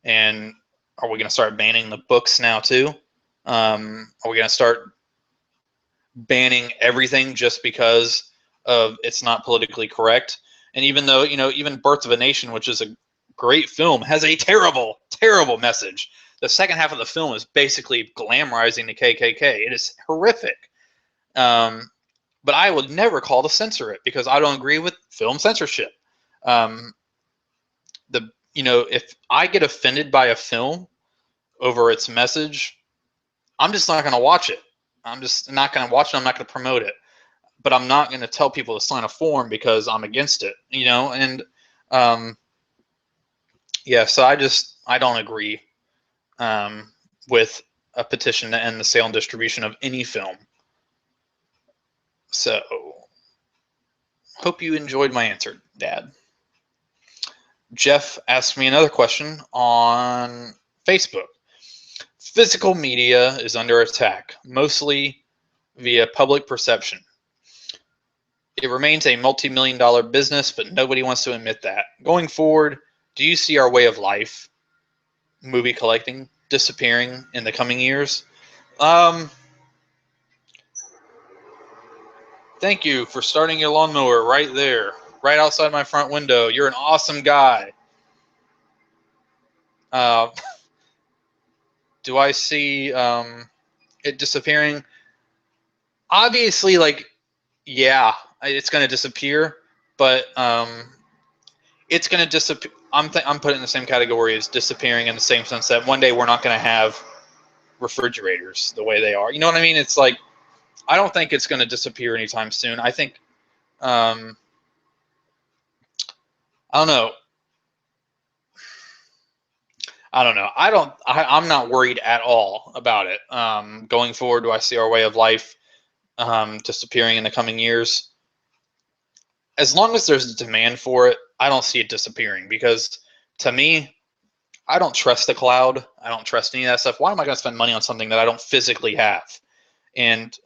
and are we going to start banning the books now too? Are we going to start banning everything just because of it's not politically correct? And even though, even Birth of a Nation, which is a great film, has a terrible, terrible message. The second half of the film is basically glamorizing the KKK. It is horrific. But I would never call to censor it because I don't agree with film censorship. Um, if I get offended by a film over its message, I'm just not going to watch it. I'm just not going to watch it. I'm not going to promote it. But I'm not going to tell people to sign a form because I'm against it. And yeah, so I don't agree with a petition to end the sale and distribution of any film. So, hope you enjoyed my answer, Dad. Jeff asked me another question on Facebook. Physical media is under attack, mostly via public perception. It remains a multi-million-dollar business, but nobody wants to admit that. Going forward, do you see our way of life, movie collecting, disappearing in the coming years? Thank you for starting your lawnmower right there, right outside my front window. You're an awesome guy. Do I see it disappearing? Obviously, yeah, it's going to disappear, but it's going to disappear. I'm putting in the same category as disappearing, in the same sense that one day we're not going to have refrigerators the way they are. You know what I mean? It's like, I don't think it's going to disappear anytime soon. I think, I don't know. I'm not worried at all about it. Going forward, do I see our way of life disappearing in the coming years? As long as there's a demand for it, I don't see it disappearing, because to me, I don't trust the cloud. I don't trust any of that stuff. Why am I going to spend money on something that I don't physically have? And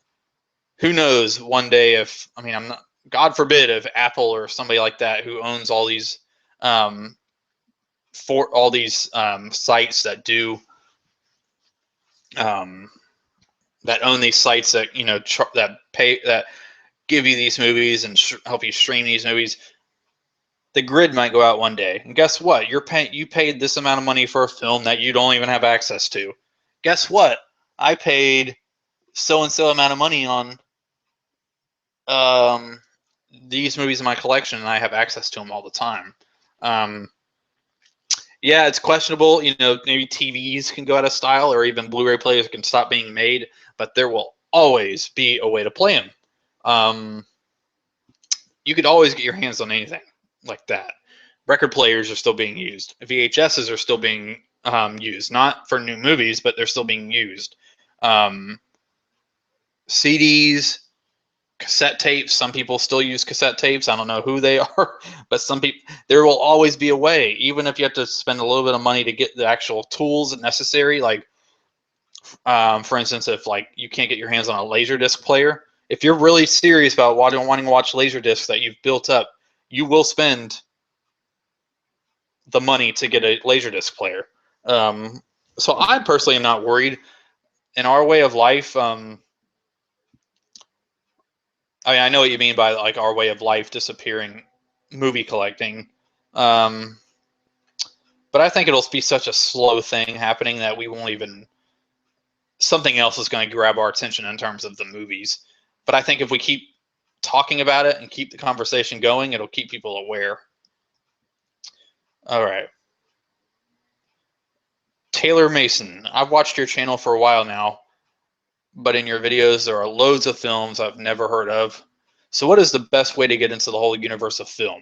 who knows one day if, I'm not, God forbid, if Apple or somebody like that who owns all these sites that do that own these sites that that give you these movies and help you stream these movies. The grid might go out one day, and guess what? You paid this amount of money for a film that you don't even have access to. Guess what? I paid so and so amount of money on these movies in my collection, and I have access to them all the time. Yeah, it's questionable. Maybe TVs can go out of style, or even Blu-ray players can stop being made, but there will always be a way to play them. You could always get your hands on anything like that. Record players are still being used. VHSs are still being used, not for new movies, but they're still being used. CDs, cassette tapes. Some people still use cassette tapes. I don't know who they are, but some people. There will always be a way, even if you have to spend a little bit of money to get the actual tools necessary. Like, for instance, if you can't get your hands on a Laserdisc player, if you're really serious about wanting to watch Laserdiscs that you've built up, you will spend the money to get a Laserdisc player. So I personally am not worried. In our way of life, I know what you mean by our way of life disappearing, movie collecting. But I think it'll be such a slow thing happening that we won't even, something else is going to grab our attention in terms of the movies. But I think if we keep talking about it and keep the conversation going, it'll keep people aware. All right. Taylor Mason, I've watched your channel for a while now, but in your videos there are loads of films I've never heard of. So what is the best way to get into the whole universe of film?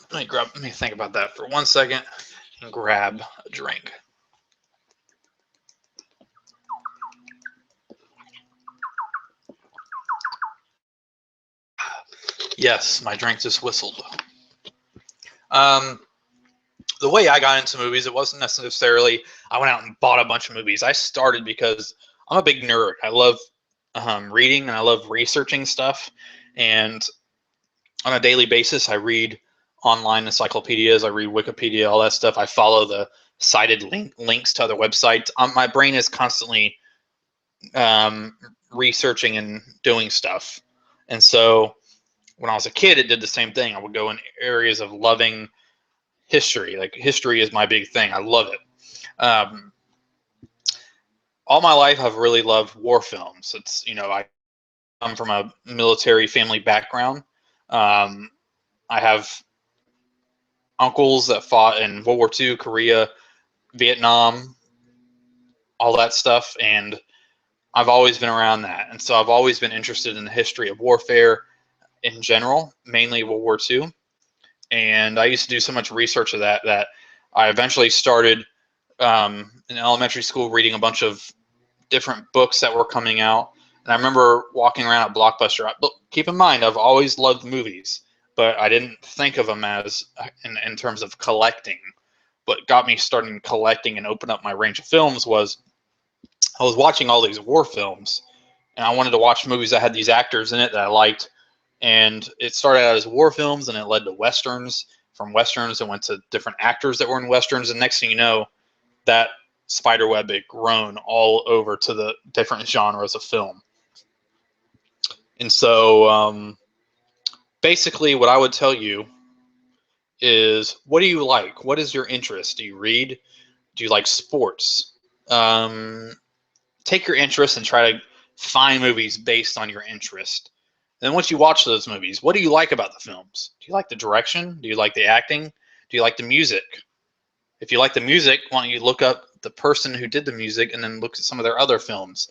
Let me think about that for 1 second and grab a drink. Yes, my drink just whistled. The way I got into movies, it wasn't necessarily I went out and bought a bunch of movies. I started because I'm a big nerd. I love reading and I love researching stuff. And on a daily basis, I read online encyclopedias, I read Wikipedia, all that stuff. I follow the cited links to other websites. My brain is constantly researching and doing stuff. And so when I was a kid, it did the same thing. I would go in areas of loving history. Like history is my big thing. I love it. All my life, I've really loved war films. It's, I come from a military family background. I have uncles that fought in World War II, Korea, Vietnam, all that stuff. And I've always been around that. And so I've always been interested in the history of warfare in general, mainly World War II. And I used to do so much research of that I eventually started in elementary school reading a bunch of different books that were coming out. And I remember walking around at Blockbuster. But keep in mind, I've always loved movies, but I didn't think of them as in terms of collecting. What got me starting collecting and open up my range of films was I was watching all these war films, and I wanted to watch movies that had these actors in it that I liked. And it started out as war films, and it led to westerns. From westerns, it went to different actors that were in westerns, and next thing you know, that spiderweb had grown all over to the different genres of film. And so, basically, what I would tell you is, what do you like? What is your interest? Do you read? Do you like sports? Take your interest and try to find movies based on your interest. Then once you watch those movies, what do you like about the films? Do you like the direction? Do you like the acting? Do you like the music? If you like the music, why don't you look up the person who did the music and then look at some of their other films?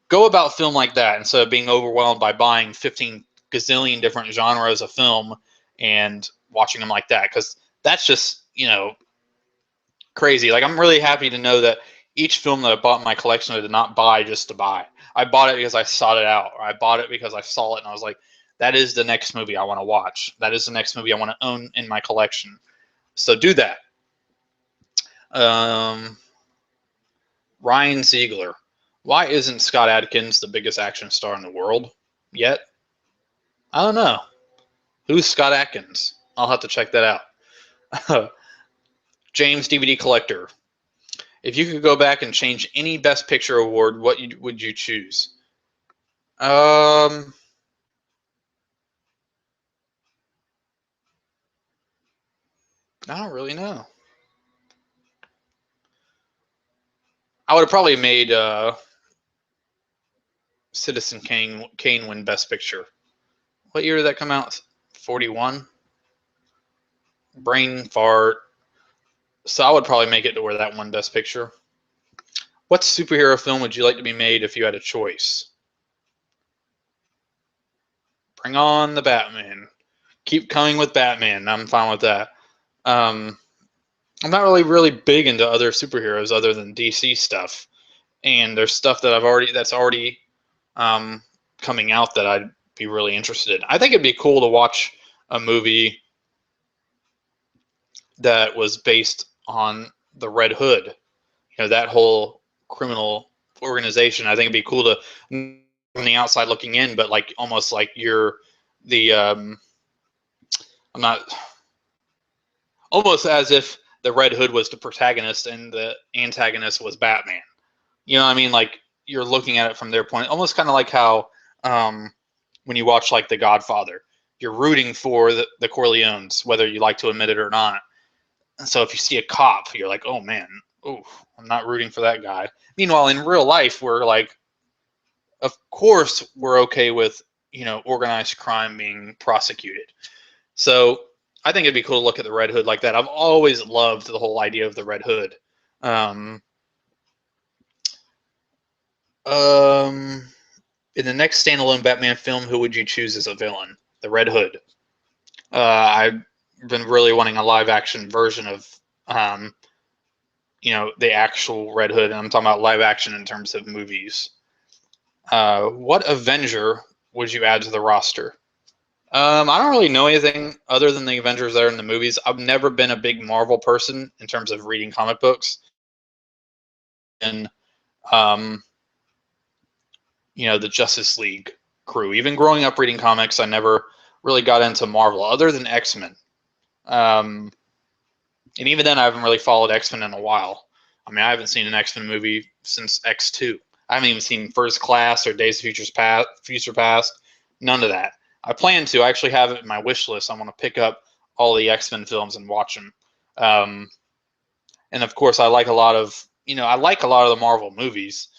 Go about film like that instead of being overwhelmed by buying 15 gazillion different genres of film and watching them like that, because that's just, crazy. Like, I'm really happy to know that each film that I bought in my collection, I did not buy just to buy. I bought it because I sought it out, or I bought it because I saw it and I was like, that is the next movie I want to watch. That is the next movie I want to own in my collection. So do that. Ryan Ziegler. Why isn't Scott Adkins the biggest action star in the world yet? I don't know. Who's Scott Adkins? I'll have to check that out. James DVD Collector. If you could go back and change any Best Picture award, what would you choose? I don't really know. I would have probably made Citizen Kane win Best Picture. What year did that come out? 41? Brain fart. So I would probably make it to where that won Best Picture. What superhero film would you like to be made if you had a choice? Bring on the Batman. Keep coming with Batman. I'm fine with that. I'm not really big into other superheroes other than DC stuff. And there's stuff that that's already coming out that I'd be really interested in. I think it'd be cool to watch a movie that was based on the Red Hood. That whole criminal organization. I think it'd be cool to, from the outside looking in, but like almost like you're the I'm not almost as if the Red Hood was the protagonist and the antagonist was Batman. You know what I mean? Like, you're looking at it from their point, almost kind of like how when you watch like The Godfather, you're rooting for the Corleones, whether you like to admit it or not. And so if you see a cop, you're like, oh man, oh, I'm not rooting for that guy. Meanwhile, in real life, we're like, of course, we're okay with, organized crime being prosecuted. So I think it'd be cool to look at the Red Hood like that. I've always loved the whole idea of the Red Hood. In the next standalone Batman film, who would you choose as a villain? The Red Hood. I've been really wanting a live action version of, the actual Red Hood, and I'm talking about live action in terms of movies. What Avenger would you add to the roster? I don't really know anything other than the Avengers that are in the movies. I've never been a big Marvel person in terms of reading comic books. And, the Justice League crew. Even growing up reading comics, I never really got into Marvel other than X-Men. And even then, I haven't really followed X-Men in a while. I mean, I haven't seen an X-Men movie since X2. I haven't even seen First Class or Days of Future Past. None of that. I plan to. I actually have it in my wish list. I want to pick up all the X-Men films and watch them. And of course, I like a lot of the Marvel movies.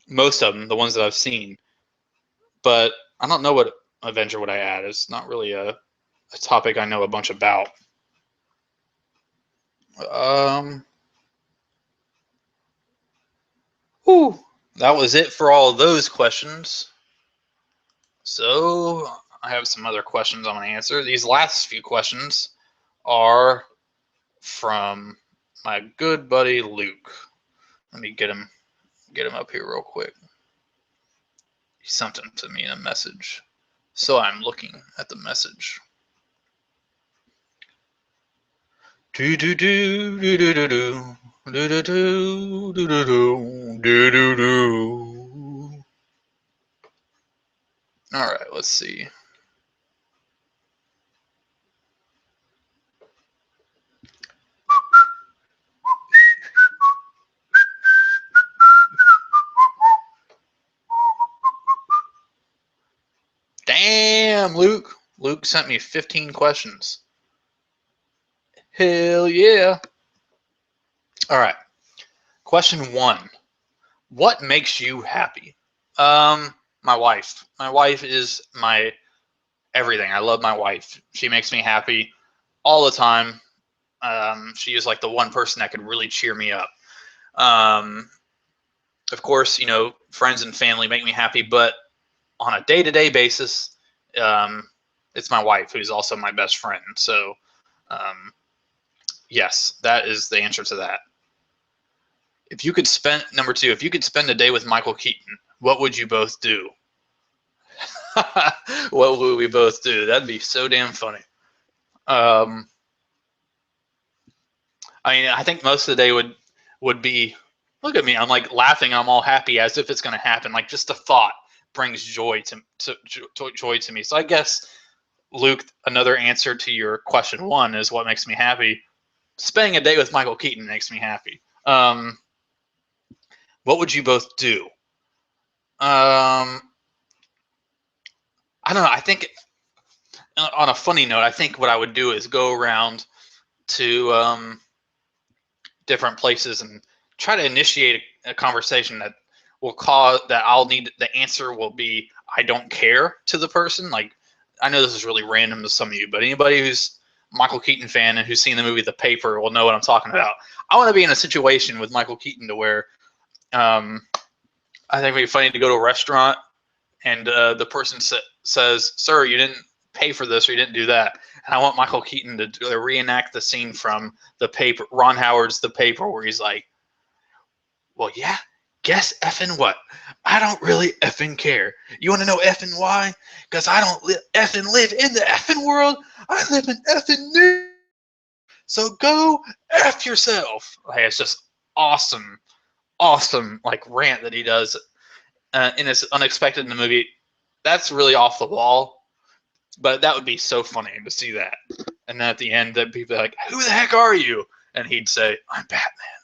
Most of them, the ones that I've seen. But I don't know what Avenger would I add. It's not really a topic I know a bunch about. That was it for all of those questions. So I have some other questions I'm going to answer. These last few questions are from my good buddy Luke. Let me get him up here real quick. He sent them to me in a message, so I'm looking at the message. Do do do do do do do do do do do do do do do. All right, let's see. Damn, Luke. Luke sent me 15 questions. Hell yeah. All right. Question 1. What makes you happy? My wife. My wife is my everything. I love my wife. She makes me happy all the time. She is like the one person that could really cheer me up. Of course, friends and family make me happy, but on a day-to-day basis, it's my wife who's also my best friend. So, yes, that is the answer to that. Number 2, if you could spend a day with Michael Keaton, what would you both do? What would we both do? That'd be so damn funny. I mean, I think most of the day would be, look at me, I'm like laughing, I'm all happy as if it's going to happen. Like just the thought brings joy to me. So I guess, Luke, another answer to your question 1 is what makes me happy. Spending a day with Michael Keaton makes me happy. What would you both do? I don't know. I think on a funny note, I think what I would do is go around to different places and try to initiate a conversation that will cause that I'll need the answer will be I don't care to the person. Like I know this is really random to some of you, but anybody who's Michael Keaton fan and who's seen the movie The Paper will know what I'm talking about. I want to be in a situation with Michael Keaton to where I think it'd be funny to go to a restaurant and the person says, "Sir, you didn't pay for this or you didn't do that." And I want Michael Keaton to reenact the scene from The Paper, Ron Howard's The Paper, where he's like, "Well, yeah, guess effing what? I don't really effing care. You want to know effing why? Because I don't effing live in the effing world. I live in effing New. So go F yourself." Like, it's just awesome like rant that he does, and it's unexpected in the movie. That's really off the wall, but that would be so funny to see that. And then at the end, that people are like, "Who the heck are you?" And he'd say, "I'm Batman."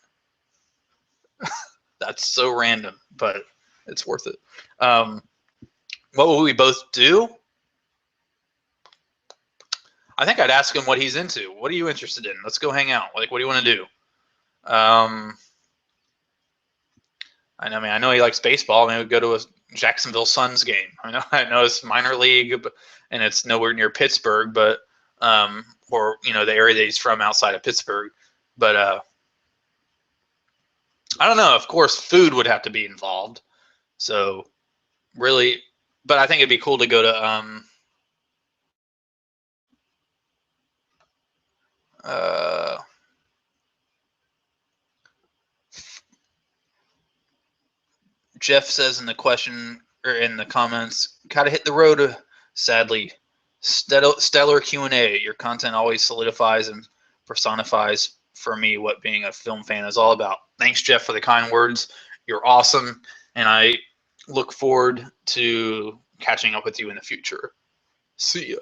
That's so random, but it's worth it. What will we both do? I think I'd ask him what he's into. What are you interested in? Let's go hang out. Like, what do you want to do? I know he likes baseball. Maybe we'd go to a Jacksonville Suns game. I know it's minor league, and it's nowhere near Pittsburgh, but or the area that he's from outside of Pittsburgh. But I don't know. Of course, food would have to be involved. So really, but I think it'd be cool to go to Jeff says in the question or in the comments, gotta hit the road. Sadly, stellar Q&A. Your content always solidifies and personifies for me what being a film fan is all about. Thanks, Jeff, for the kind words. You're awesome, and I look forward to catching up with you in the future. See ya.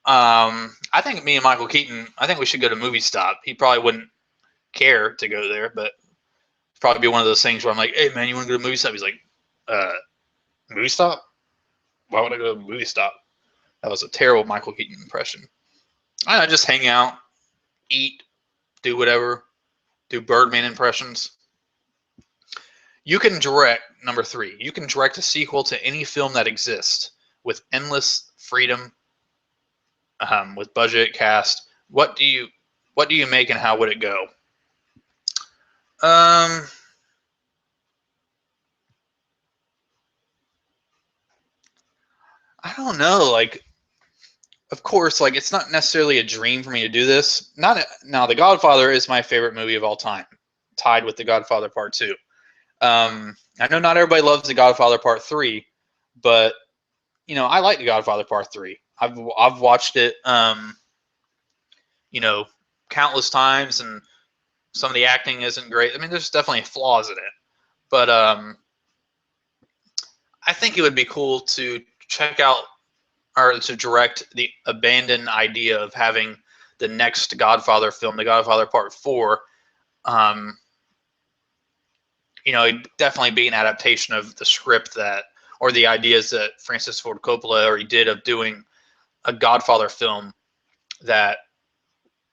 I think me and Michael Keaton, I think we should go to Movie Stop. He probably wouldn't care to go there, but it'd probably be one of those things where I'm like, hey, man, you want to go to Movie Stop? He's like, Movie Stop? Why would I go to Movie Stop? That was a terrible Michael Keaton impression. I don't know, just hang out, eat, do whatever, do Birdman impressions. You can direct, number 3, you can direct a sequel to any film that exists with endless freedom, with budget, cast. What do you make, and how would it go? I don't know. Like, of course, like it's not necessarily a dream for me to do this. Now, The Godfather is my favorite movie of all time, tied with The Godfather Part 2. I know not everybody loves The Godfather Part 3, but I like The Godfather Part 3. I've watched it, countless times, and some of the acting isn't great. I mean, there's definitely flaws in it, but I think it would be cool to check out or to direct the abandoned idea of having the next Godfather film, The Godfather Part 4. It'd definitely be an adaptation of the script or the ideas that Francis Ford Coppola already did of doing a Godfather film that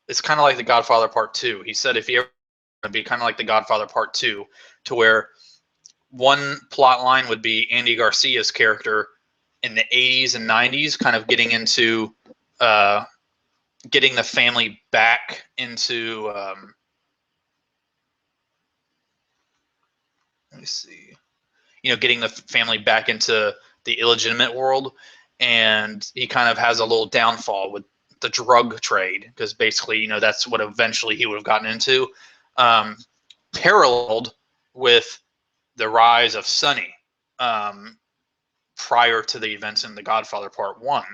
is kind of like The Godfather Part 2. He said if he ever would be kind of like The Godfather Part 2, to where one plot line would be Andy Garcia's character in the 80s and 90s, kind of getting into getting the family back into let me see, getting the family back into the illegitimate world, and he kind of has a little downfall with the drug trade, because basically, that's what eventually he would have gotten into, paralleled with the rise of Sonny, prior to the events in The Godfather Part 1,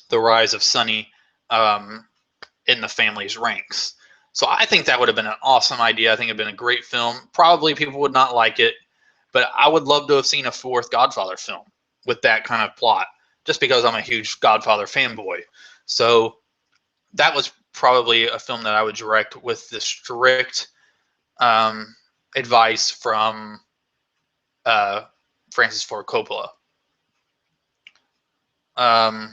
the rise of Sonny in the family's ranks. So I think that would have been an awesome idea. I think it would have been a great film. Probably people would not like it, but I would love to have seen a 4th Godfather film with that kind of plot, just because I'm a huge Godfather fanboy. So that was probably a film that I would direct with the strict advice from Francis Ford Coppola. Clay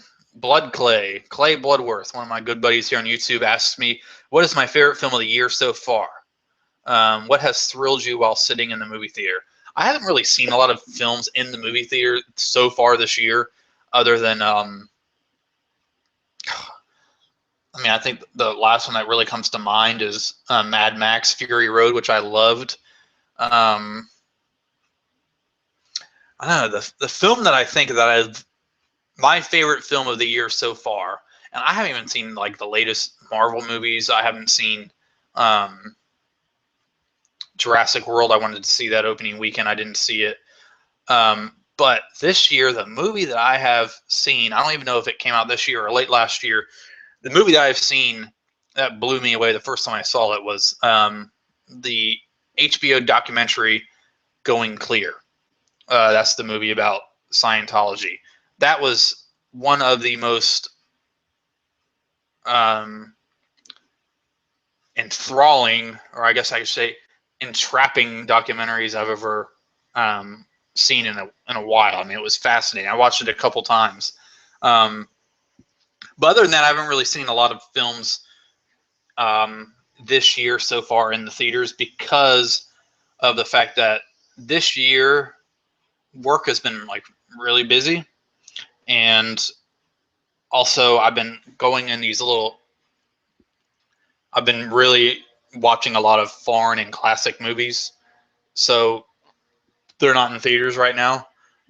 Bloodworth, one of my good buddies here on YouTube, asks me, what is my favorite film of the year so far? What has thrilled you while sitting in the movie theater? I haven't really seen a lot of films in the movie theater so far this year, other than I think the last one that really comes to mind is Mad Max Fury Road, which I loved. I don't know, the film that I think that my favorite film of the year so far, and I haven't even seen like the latest Marvel movies. I haven't seen Jurassic World. I wanted to see that opening weekend. I didn't see it. But this year, the movie that I have seen, I don't even know if it came out this year or late last year. The movie that I've seen that blew me away the first time I saw it was the HBO documentary Going Clear. That's the movie about Scientology. That was one of the most enthralling, or I guess I could say entrapping documentaries I've ever seen in a while. I mean, it was fascinating. I watched it a couple times. But other than that, I haven't really seen a lot of films this year so far in the theaters because of the fact that this year work has been like really busy, and also I've been going in these little. I've been really watching a lot of foreign and classic movies, so they're not in theaters right now.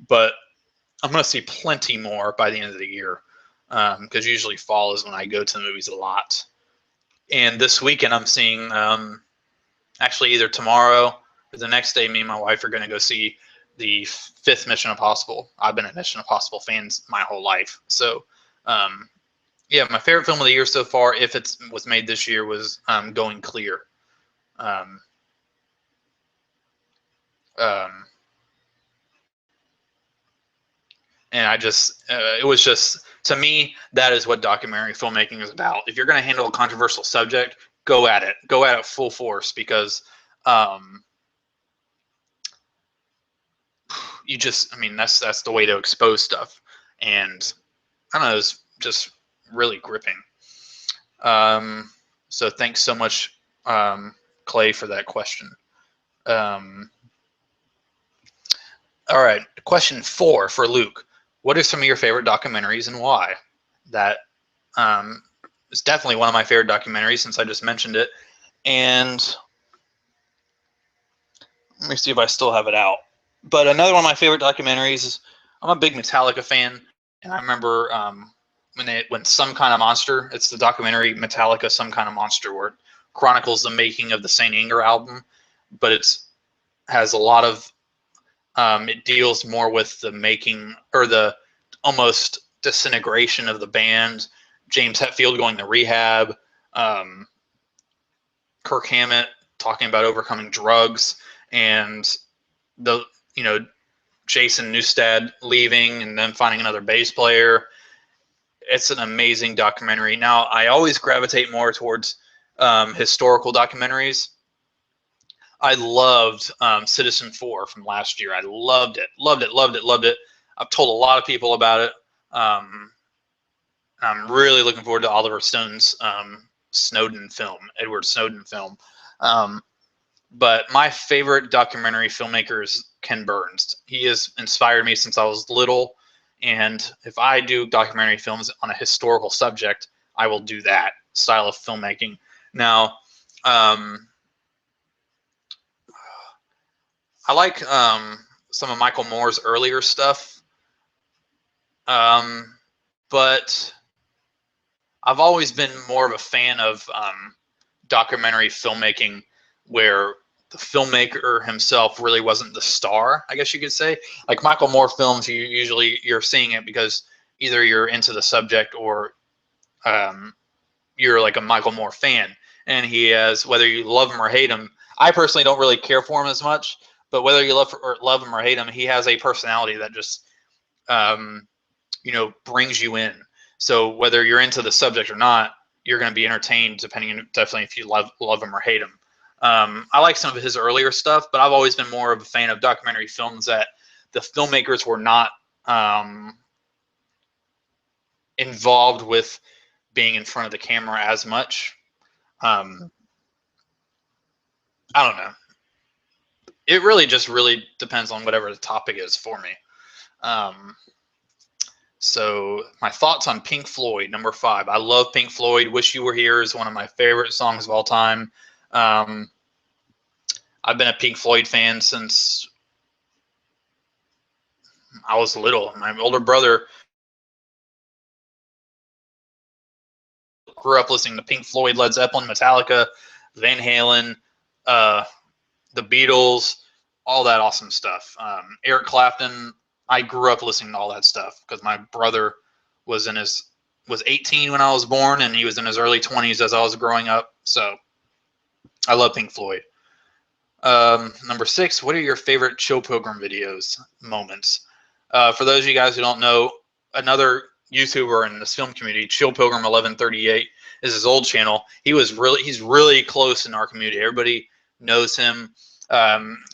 But I'm going to see plenty more by the end of the year because usually fall is when I go to the movies a lot. And this weekend I'm seeing actually either tomorrow or the next day. Me and my wife are going to go see the fifth Mission Impossible. I've been a Mission Impossible fan my whole life, so yeah, my favorite film of the year so far, if it was made this year, was Going Clear. Um, um, and it was just, to me, that is what documentary filmmaking is about. If you're going to handle a controversial subject, go at it full force, because um, I mean, that's the way to expose stuff. And I don't know, it's just really gripping. Um, so thanks so much, Clay, for that question. Um, all right, question 4 for Luke. What are some of your favorite documentaries and why? That is definitely one of my favorite documentaries since I just mentioned it. And let me see if I still have it out. But another one of my favorite documentaries is, I'm a big Metallica fan, and I remember when Some Kind of Monster, it's the documentary Metallica Some Kind of Monster, where it chronicles the making of the Saint Anger album, but it's has a lot of it deals more with the making, or the almost disintegration of the band, James Hetfield going to rehab, um, Kirk Hammett talking about overcoming drugs, and the Jason Newsted leaving and then finding another bass player. It's an amazing documentary. Now, I always gravitate more towards historical documentaries. I loved Citizen4 from last year. I loved it, loved it, loved it, loved it. I've told a lot of people about it. I'm really looking forward to Oliver Stone's Edward Snowden film. Um, but my favorite documentary filmmaker is Ken Burns. He has inspired me since I was little. And if I do documentary films on a historical subject, I will do that style of filmmaking. Now, I like some of Michael Moore's earlier stuff, but I've always been more of a fan of documentary filmmaking where the filmmaker himself really wasn't the star, I guess you could say. Like Michael Moore films, you're seeing it because either you're into the subject or you're like a Michael Moore fan, and he has, whether you love him or hate him. I personally don't really care for him as much, but whether you love him or hate him, he has a personality that just brings you in. So whether you're into the subject or not, you're going to be entertained, definitely if you love him or hate him. I like some of his earlier stuff, but I've always been more of a fan of documentary films that the filmmakers were not involved with being in front of the camera as much. I don't know. It really depends on whatever the topic is for me. So my thoughts on Pink Floyd, number 5. I love Pink Floyd. Wish You Were Here is one of my favorite songs of all time. I've been a Pink Floyd fan since I was little. My older brother grew up listening to Pink Floyd, Led Zeppelin, Metallica, Van Halen, the Beatles, all that awesome stuff. Eric Clapton. I grew up listening to all that stuff because my brother was 18 when I was born, and he was in his early 20s as I was growing up. So I love Pink Floyd. Number 6, what are your favorite Chill Pilgrim videos moments? For those of you guys who don't know, another YouTuber in this film community, Chill Pilgrim 1138, is his old channel. He's really close in our community. Everybody knows him.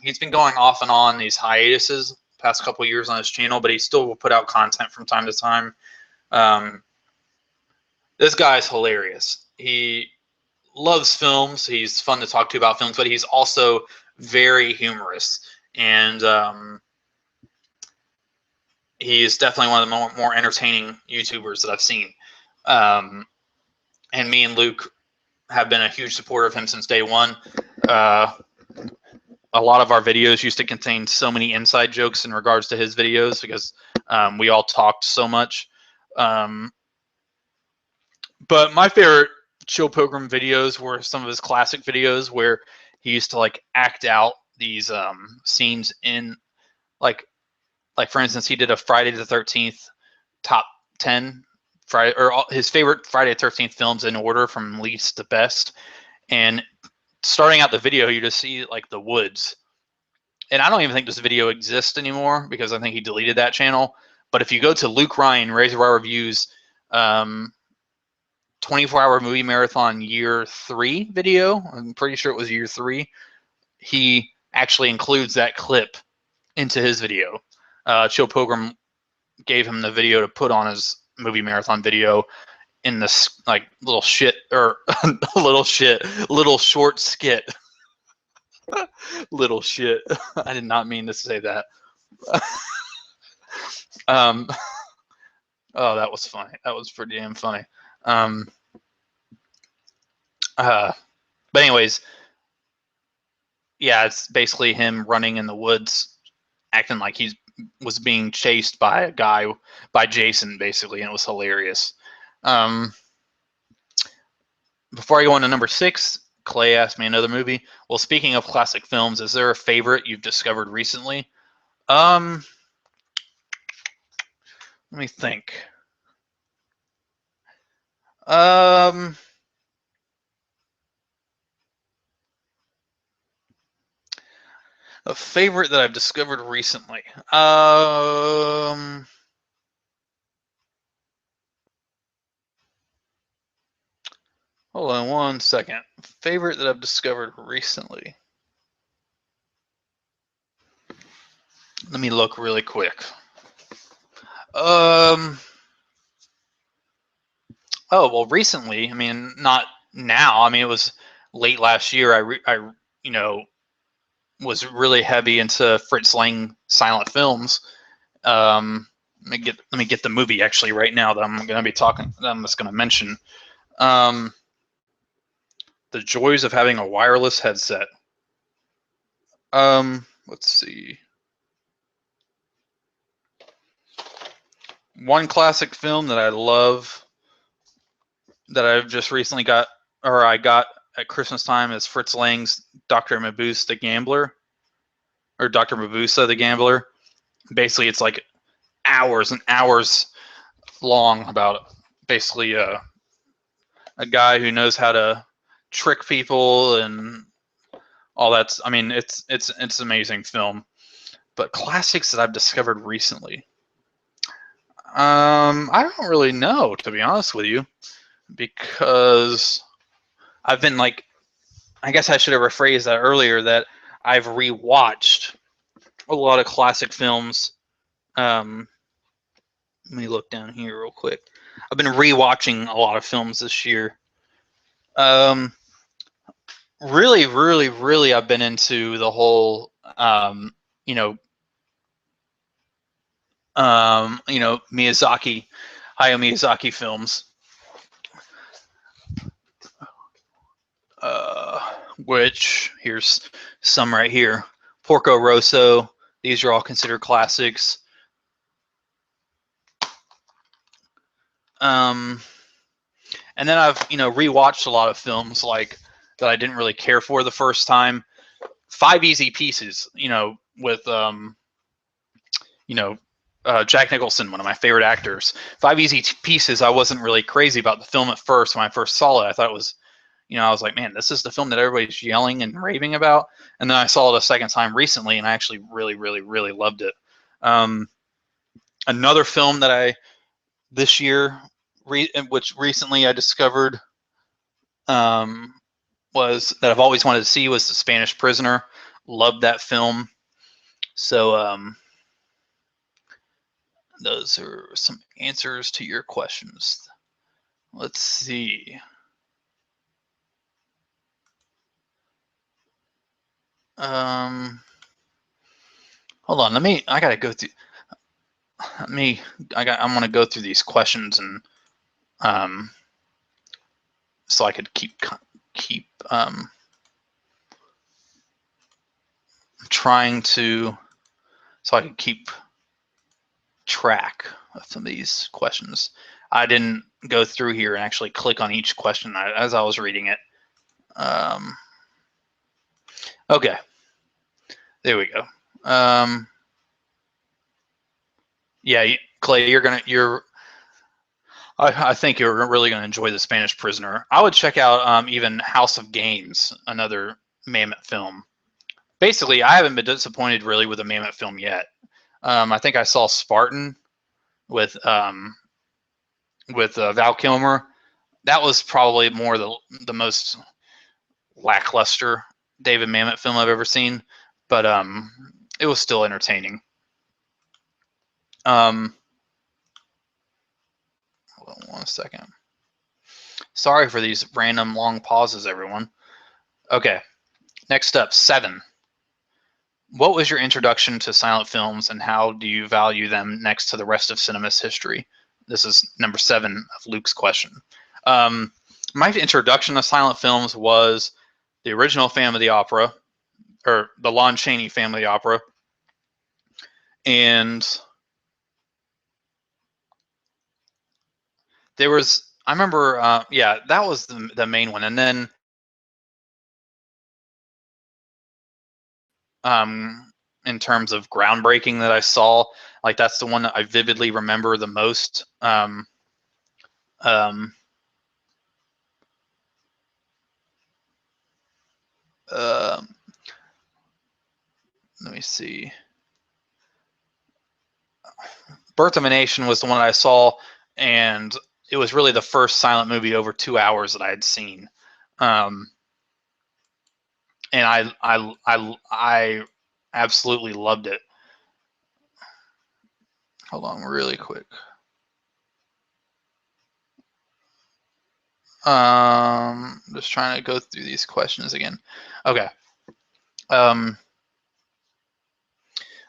He's been going off and on these hiatuses past couple years on his channel, but he still will put out content from time to time. This guy's hilarious. He loves films. He's fun to talk to about films, but he's also very humorous. And he is definitely one of the more entertaining YouTubers that I've seen. And me and Luke have been a huge supporter of him since day one. A lot of our videos used to contain so many inside jokes in regards to his videos because we all talked so much. But my favorite Chill Pilgrim videos were some of his classic videos where he used to like act out these scenes in like for instance, he did a Friday the 13th top 10 Friday, or his favorite Friday the 13th films in order from least to best. And starting out the video, you just see like the woods. And I don't even think this video exists anymore because I think he deleted that channel. But if you go to Luke Ryan Razor Wire Reviews 24-hour movie marathon year 3 video, I'm pretty sure it was year 3, he actually includes that clip into his video. Chill Pilgrim gave him the video to put on his movie marathon video in this like little short skit. Little shit. I did not mean to say that. Oh, that was funny. That was pretty damn funny. But anyways, yeah, it's basically him running in the woods, acting like he was being chased by a guy, by Jason, basically, and it was hilarious. Before I go on to number 6, Clay asked me another movie. Well, speaking of classic films, is there a favorite you've discovered recently? Let me think. A favorite that I've discovered recently. Hold on one second. Favorite that I've discovered recently. Let me look really quick. Oh, well, recently, I mean, not now. I mean, it was late last year. I was really heavy into Fritz Lang silent films. Let me get the movie actually right now that I'm going to be talking. That I'm just going to mention. The Joys of Having a Wireless Headset. Let's see. One classic film that I love that I've just recently got, or I got at Christmas time, is Fritz Lang's Dr. Mabuse the Gambler, or Dr. Mabusa the Gambler. Basically, it's like hours and hours long about basically a guy who knows how to trick people and all that. I mean, it's an amazing film. But classics that I've discovered recently, I don't really know, to be honest with you, because I've been like, I guess I should have rephrased that earlier, that I've rewatched a lot of classic films. Let me look down here real quick. I've been rewatching a lot of films this year. Really, really, really, I've been into the whole, Miyazaki, Hayao Miyazaki films, which here's some right here. Porco Rosso. These are all considered classics. And then I've rewatched a lot of films like that I didn't really care for the first time. Five Easy Pieces, with Jack Nicholson, one of my favorite actors. Five Easy Pieces, I wasn't really crazy about the film at first. When I first saw it, I thought it was, I was like, man, this is the film that everybody's yelling and raving about. And then I saw it a second time recently, and I actually really, really, really loved it. Another film that I this year, which recently I discovered, was that I've always wanted to see, was The Spanish Prisoner. Loved that film. So those are some answers to your questions. Let's see. Hold on. I gotta go through. I'm gonna go through these questions and so I could keep trying to, so I could keep track of some of these questions. I didn't go through here and actually click on each question as I was reading it. Okay, there we go. Yeah, Clay, I think you're really gonna enjoy The Spanish Prisoner. I would check out even House of Games, another Mammoth film. Basically, I haven't been disappointed really with a Mammoth film yet. I think I saw Spartan with Val Kilmer. That was probably more the most lackluster David Mamet film I've ever seen, but it was still entertaining. Hold on 1 second. Sorry for these random long pauses, everyone. Okay, next up, 7. What was your introduction to silent films, and how do you value them next to the rest of cinema's history? This is number 7 of Luke's question. My introduction to silent films was the original Phantom of the Opera, or the Lon Chaney Phantom of the Opera, and there was, I remember, yeah, that was the main one, and then in terms of groundbreaking that I saw, like that's the one that I vividly remember the most. Let me see. Birth of a Nation was the one that I saw, and it was really the first silent movie over 2 hours that I had seen. And I absolutely loved it. Hold on really quick. Just trying to go through these questions again. Okay.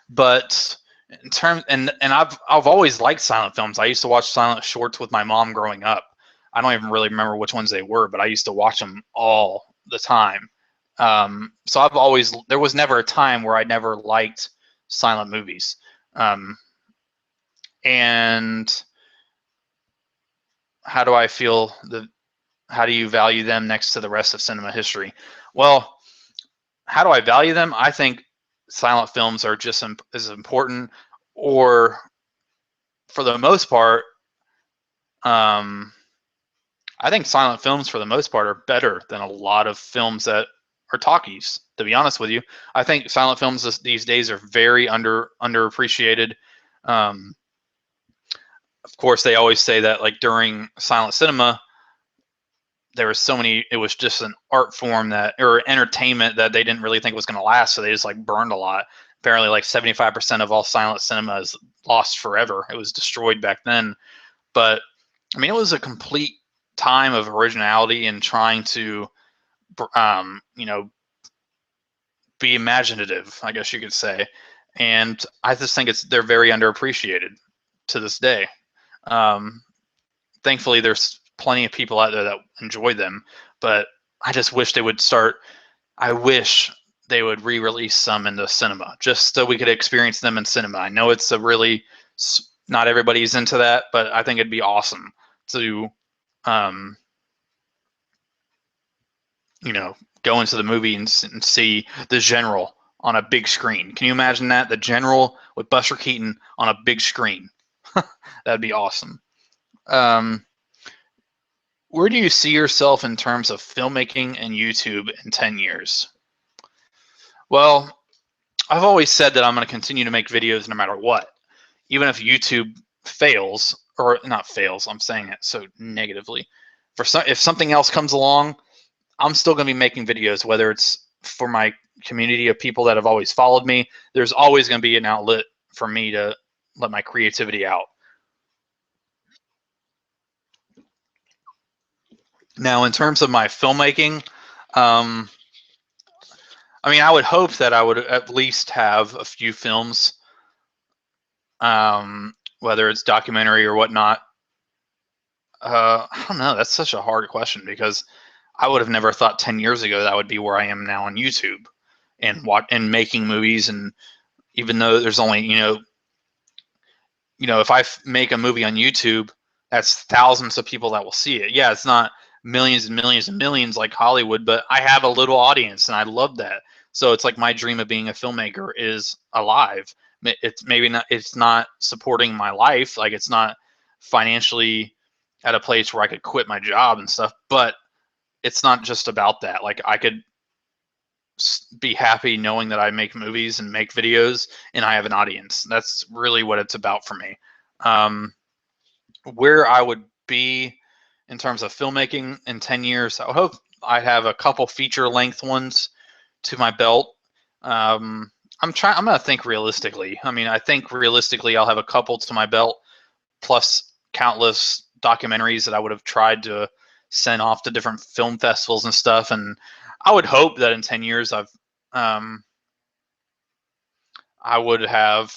But in terms, and I've always liked silent films. I used to watch silent shorts with my mom growing up. I don't even really remember which ones they were, but I used to watch them all the time. So I've always, there was never a time where I never liked silent movies. And how do I feel how do you value them next to the rest of cinema history? Well, how do I value them? I think silent films are just as important, or for the most part, I think silent films for the most part are better than a lot of films that are talkies. To be honest with you, I think silent films these days are very underappreciated. Of course, they always say that like during silent cinema, there was so many. It was just an art form that, or entertainment that they didn't really think was going to last, so they just like burned a lot. Apparently, like 75% of all silent cinema is lost forever. It was destroyed back then. But I mean, it was a complete time of originality and trying to, you know, be imaginative, I guess you could say. And I just think they're very underappreciated to this day. Thankfully, there's plenty of people out there that enjoy them, but I just wish they would start. I wish they would re-release some in the cinema, just so we could experience them in cinema. I know it's a really, not everybody's into that, but I think it'd be awesome to, you know, go into the movie and see The General on a big screen. Can you imagine that? The General with Buster Keaton on a big screen. That'd be awesome. Where do you see yourself in terms of filmmaking and YouTube in 10 years? Well, I've always said that I'm going to continue to make videos no matter what. Even if YouTube fails, or not fails, I'm saying it so negatively. If something else comes along, I'm still going to be making videos, whether it's for my community of people that have always followed me. There's always going to be an outlet for me to let my creativity out. Now, in terms of my filmmaking, um, I mean, I would hope that I would at least have a few films, whether it's documentary or whatnot. I don't know. That's such a hard question because I would have never thought 10 years ago that would be where I am now on YouTube and making movies. And even though there's only, if I make a movie on YouTube, that's thousands of people that will see it. Yeah, it's not millions and millions and millions like Hollywood, but I have a little audience and I love that. So it's like my dream of being a filmmaker is alive. It's maybe not, it's not supporting my life. Like it's not financially at a place where I could quit my job and stuff, but it's not just about that. Like I could be happy knowing that I make movies and make videos and I have an audience. That's really what it's about for me. Um, where I would be in terms of filmmaking in 10 years, I hope I'd have a couple feature length ones to my belt. Um, I'm going to think realistically. I mean, I think realistically I'll have a couple to my belt plus countless documentaries that I would have tried to send off to different film festivals and stuff. And I would hope that in 10 years um, I would have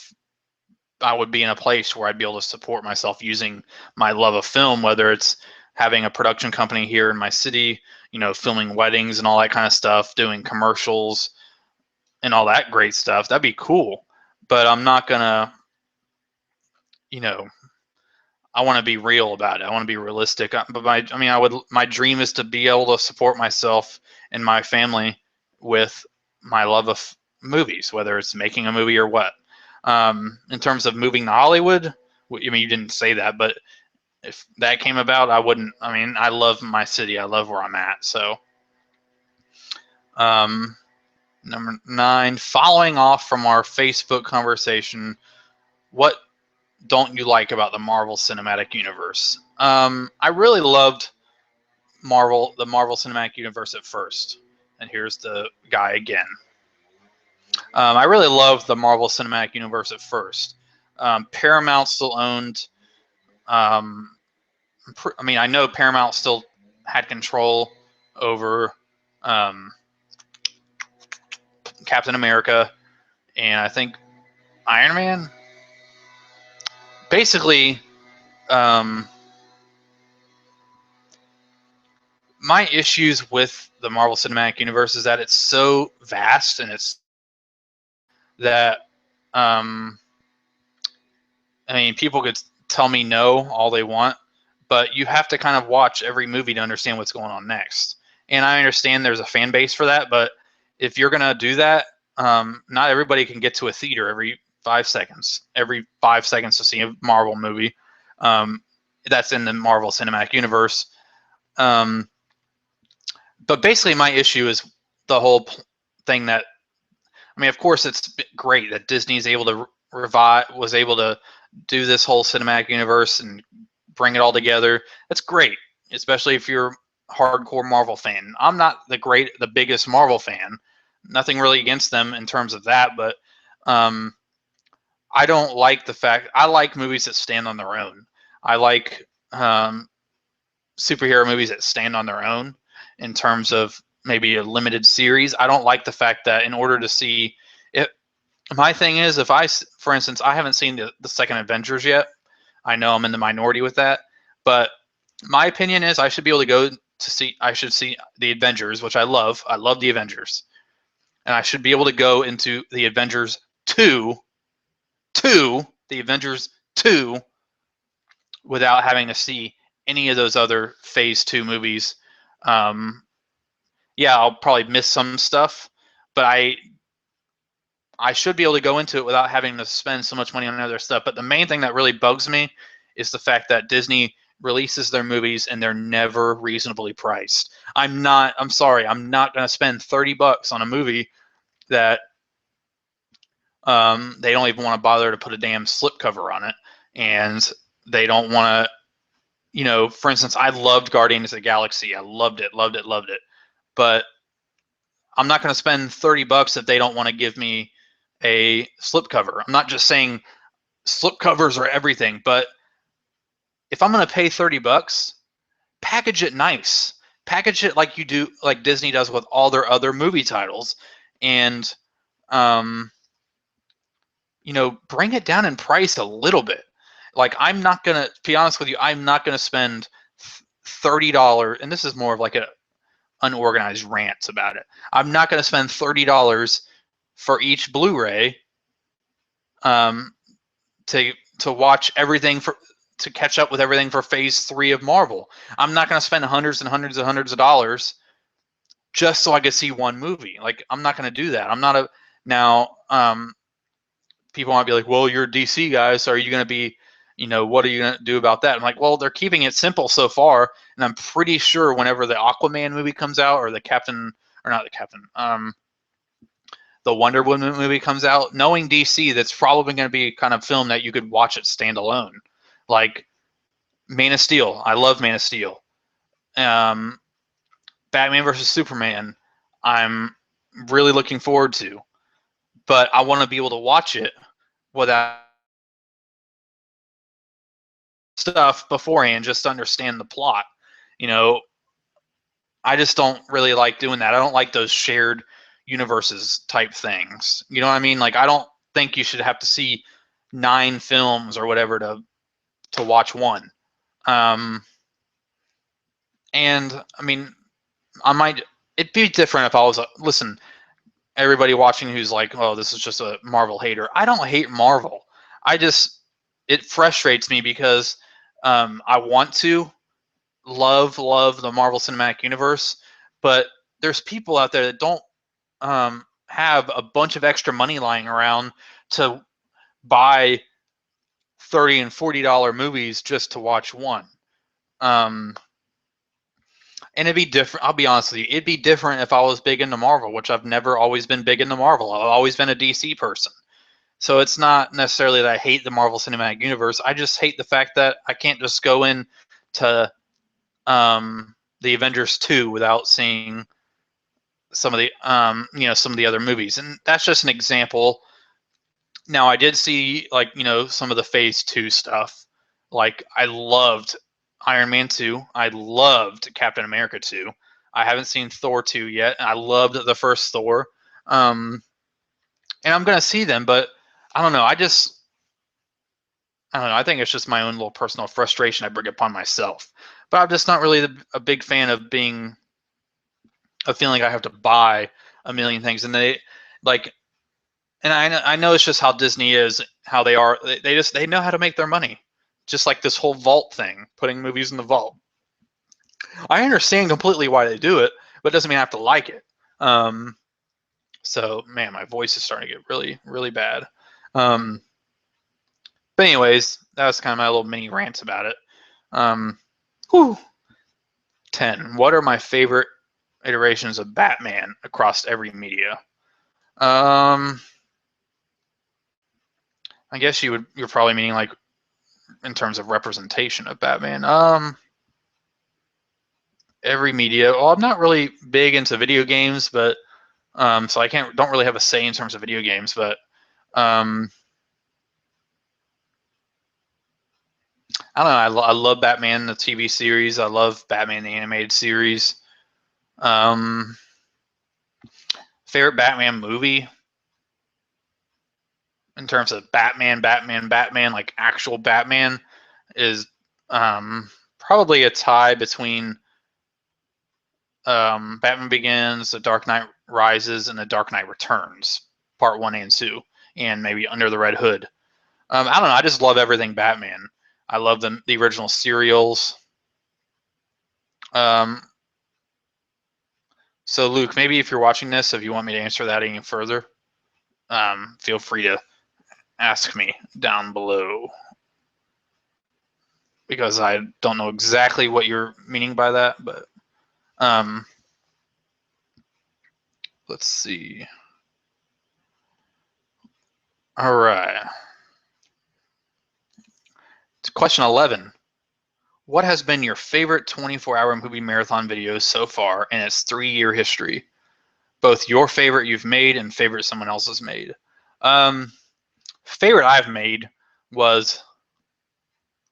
I would be in a place where I'd be able to support myself using my love of film, whether it's having a production company here in my city, filming weddings and all that kind of stuff, doing commercials and all that great stuff. That'd be cool. But I'm not gonna, you know, I want to be real about it. I want to be realistic. But my dream is to be able to support myself and my family with my love of movies, whether it's making a movie or what. In terms of moving to Hollywood, I mean, you didn't say that, but if that came about, I wouldn't. I mean, I love my city. I love where I'm at. So, um, number 9, following off from our Facebook conversation, what don't you like about the Marvel Cinematic Universe? I really loved the Marvel Cinematic Universe at first. And here's the guy again. I really loved the Marvel Cinematic Universe at first. Paramount still owned. Um, I know Paramount still had control over um, Captain America, and I think Iron Man. Basically, um, my issues with the Marvel Cinematic Universe is that it's so vast and it's that um, I mean, people could tell me no all they want, but you have to kind of watch every movie to understand what's going on next. And I understand there's a fan base for that, but if you're gonna do that, not everybody can get to a theater every 5 seconds. Every 5 seconds to see a Marvel movie. Um, that's in the Marvel Cinematic Universe. But basically, my issue is the whole thing that I mean, of course, it's great that Disney is able to was able to do this whole cinematic universe and bring it all together. That's great, especially if you're a hardcore Marvel fan. I'm not the biggest Marvel fan. Nothing really against them in terms of that, but um, I don't like the fact I like movies that stand on their own. I like superhero movies that stand on their own in terms of maybe a limited series. I don't like the fact that in order to see it, my thing is if for instance, I haven't seen the second Avengers yet. I know I'm in the minority with that, but my opinion is I should be able to go to see. I should see the Avengers, which I love. I love the Avengers, and I should be able to go into the Avengers the Avengers 2, without having to see any of those other Phase 2 movies. Um, yeah, I'll probably miss some stuff, but I should be able to go into it without having to spend so much money on other stuff. But the main thing that really bugs me is the fact that Disney releases their movies and they're never reasonably priced. I'm sorry, I'm not going to spend $30 on a movie that they don't even want to bother to put a damn slipcover on it, and they don't want to. For instance, I loved Guardians of the Galaxy. I loved it, loved it, loved it. But I'm not going to spend $30 if they don't want to give me a slipcover. I'm not just saying slipcovers are everything, but if I'm going to pay $30, package it nice. package it like you do, like Disney does with all their other movie titles, and you know, bring it down in price a little bit. Like, I'm not gonna, to be honest with you, I'm not gonna spend $30, and this is more of like an unorganized rant about it. I'm not gonna spend $30 for each Blu-ray um, to watch everything to catch up with everything for Phase 3 of Marvel. I'm not gonna spend hundreds and hundreds and hundreds of dollars just so I could see one movie. Like, I'm not gonna do that. I'm not a now. People might be like, well, you're a DC guy, so are you going to be, you know, what are you going to do about that? I'm like, well, they're keeping it simple so far, and I'm pretty sure whenever the Aquaman movie comes out, or the Captain, or not the Captain, the Wonder Woman movie comes out, knowing DC, that's probably going to be kind of film that you could watch it standalone. Like Man of Steel, I love Man of Steel. Batman versus Superman, I'm really looking forward to, but I want to be able to watch it without stuff beforehand just to understand the plot. You know, I just don't really like doing that. I don't like those shared universes type things. You know what I mean? Like, I don't think you should have to see 9 films or whatever to watch one. And I mean, it'd be different if I was listen, everybody watching who's like, oh, this is just a Marvel hater. I don't hate Marvel. It frustrates me because I want to love the Marvel Cinematic Universe, but there's people out there that don't have a bunch of extra money lying around to buy $30 and $40 movies just to watch one. And it'd be different. I'll be honest with you. It'd be different if I was big into Marvel, which I've never always been big into Marvel. I've always been a DC person. So it's not necessarily that I hate the Marvel Cinematic Universe. I just hate the fact that I can't just go in to the Avengers 2 without seeing some of the some of the other movies, and that's just an example. Now, I did see, like, some of the Phase 2 stuff. Like, I loved Iron Man 2. I loved Captain America 2. I haven't seen Thor 2 yet. I loved the first Thor. And I'm gonna see them, but I don't know. I don't know. I think it's just my own little personal frustration I bring upon myself. But I'm just not really a big fan of feeling I have to buy a million things, and they like. And I know it's just how Disney is, how they are. They know how to make their money, just like this whole vault thing, putting movies in the vault. I understand completely why they do it, but it doesn't mean I have to like it. So, man, my voice is starting to get really, really bad. But anyways, that was kind of my little mini rants about it. Whew. 10. What are my favorite iterations of Batman across every media? I guess you're probably meaning like in terms of representation of Batman. Every media. Well, I'm not really big into video games, but so I don't really have a say in terms of video games, but I don't know. I love Batman the TV series. I love Batman the animated series. Favorite Batman movie in terms of Batman, like actual Batman, is probably a tie between Batman Begins, The Dark Knight Rises, and The Dark Knight Returns, Part 1 and 2, and maybe Under the Red Hood. I don't know. I just love everything Batman. I love the original serials. So, Luke, maybe if you're watching this, if you want me to answer that any further, feel free to ask me down below, because I don't know exactly what you're meaning by that, but let's see. All right. Question 11. What has been your favorite 24-hour movie marathon videos so far in its 3-year history? Both your favorite you've made and favorite someone else has made. Favorite I've made was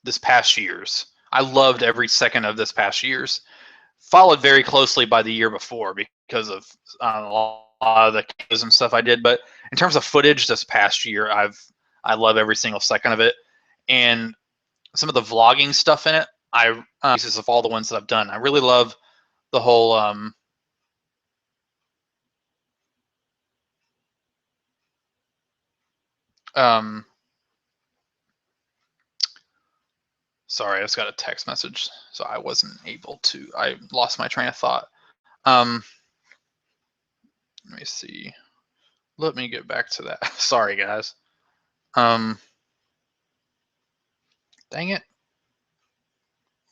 this past year's. I loved every second of this past year's. followed very closely by the year before because of a lot of the videos and stuff I did. But in terms of footage this past year, I love every single second of it, and some of the vlogging stuff in it. Pieces of all the ones that I've done. I really love the whole sorry, I just got a text message, so I wasn't able to. I lost my train of thought. Let me see. Let me get back to that. Sorry, guys. Dang it.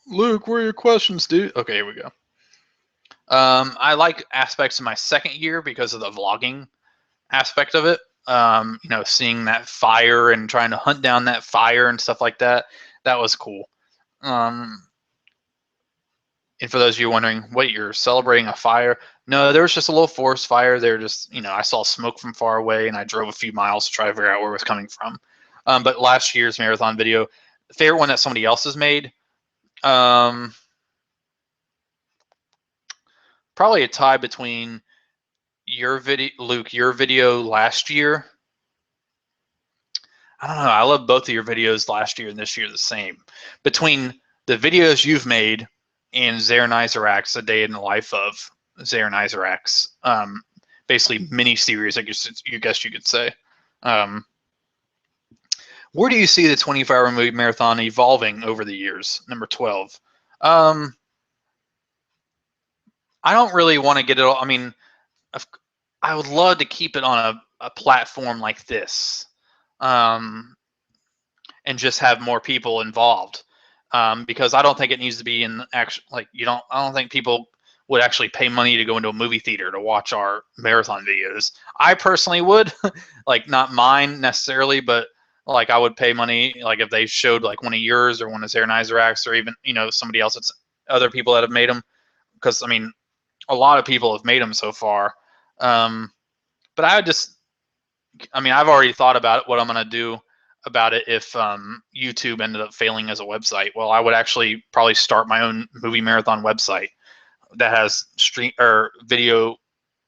Luke, where are your questions, dude? Okay, here we go. I like aspects of my second year because of the vlogging aspect of it. You know, seeing that fire and trying to hunt down that fire and stuff like that. That was cool. And for those of you wondering, wait, you're celebrating a fire? No, there was just a little forest fire. They were just, you know, I saw smoke from far away, and I drove a few miles to try to figure out where it was coming from. But last year's marathon video, the favorite one that somebody else has made, probably a tie between your video, Luke, your video last year. I don't know. I love both of your videos last year and this year the same. Between the videos you've made and Zair Nizarak's A Day in the Life of Zair Nizarak's, basically mini series, I guess you could say. Where do you see the 24-hour movie marathon evolving over the years? Number 12. I don't really want to get it all. I mean, I would love to keep it on a platform like this, and just have more people involved, because I don't think it needs to be in actual, like, I don't think people would actually pay money to go into a movie theater to watch our marathon videos. I personally would, like, not mine necessarily, but like I would pay money, like if they showed like one of yours or one of Zair Nizarak's, or even, you know, somebody else, it's other people that have made them, because I mean, a lot of people have made them so far. But I would just, I mean, I've already thought about what I'm going to do about it if YouTube ended up failing as a website. Well, I would actually probably start my own movie marathon website that has stream or video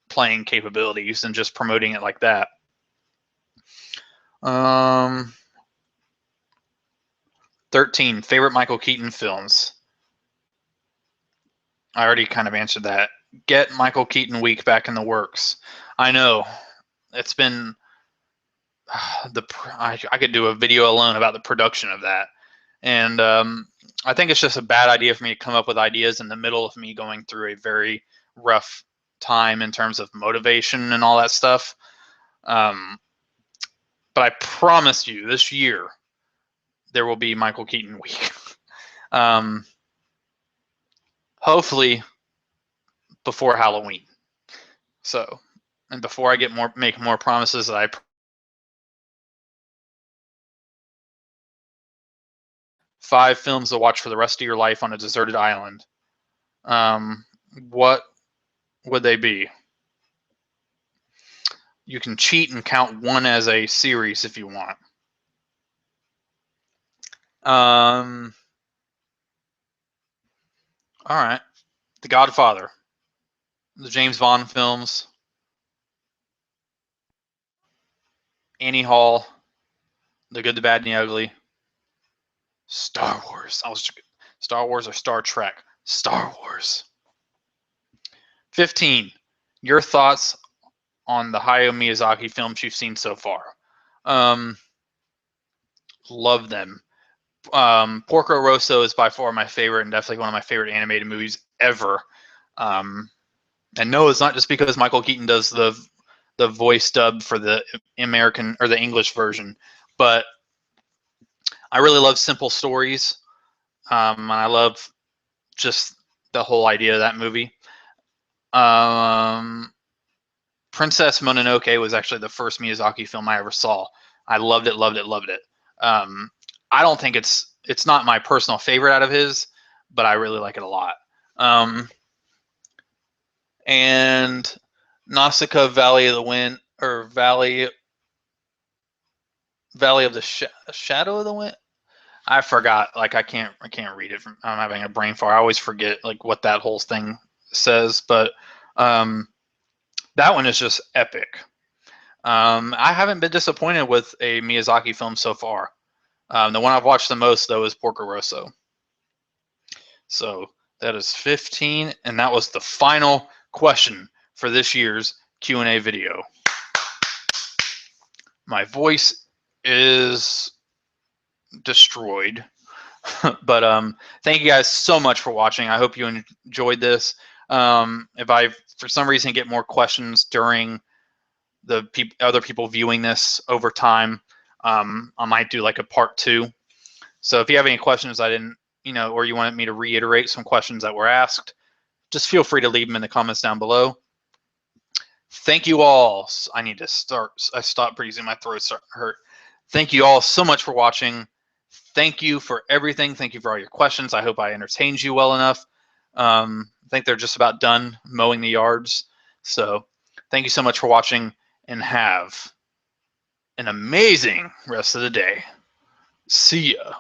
playing capabilities and just promoting it like that. 13, favorite Michael Keaton films. I already kind of answered that. Get Michael Keaton week back in the works. I know it's been I could do a video alone about the production of that, and I think it's just a bad idea for me to come up with ideas in the middle of me going through a very rough time in terms of motivation and all that stuff. But I promise you, this year there will be Michael Keaton week. Hopefully before Halloween. So, and before I make more promises that I 5 films to watch for the rest of your life on a deserted island. What would they be? You can cheat and count one as a series if you want. All right. The Godfather, the James Bond films, Annie Hall, The Good, the Bad, and the Ugly, Star Wars. Star Wars or Star Trek? Star Wars. 15. Your thoughts on the Hayao Miyazaki films you've seen so far. Love them. Porco Rosso is by far my favorite, and definitely one of my favorite animated movies ever. And no, it's not just because Michael Keaton does the voice dub for the American or the English version, but I really love simple stories, and I love just the whole idea of that movie. Princess Mononoke was actually the first Miyazaki film I ever saw. I loved it, loved it, loved it. I don't think it's not my personal favorite out of his, but I really like it a lot. And Nausicaa, Valley of the Wind, or Valley of the Shadow of the Wind. I forgot. Like I can't read it. I'm having a brain fart. I always forget like what that whole thing says. But that one is just epic. I haven't been disappointed with a Miyazaki film so far. The one I've watched the most though is Porco Rosso. So that is 15, and that was the final question for this year's Q&A video. My voice is destroyed. But thank you guys so much for watching. I hope you enjoyed this. If I, for some reason, get more questions during the other people viewing this over time, I might do like a part 2. So if you have any questions I didn't, or you wanted me to reiterate some questions that were asked, just feel free to leave them in the comments down below. Thank you all. I need to start. I stopped breathing. My throat hurt. Thank you all so much for watching. Thank you for everything. Thank you for all your questions. I hope I entertained you well enough. I think they're just about done mowing the yards. So thank you so much for watching, and have an amazing rest of the day. See ya.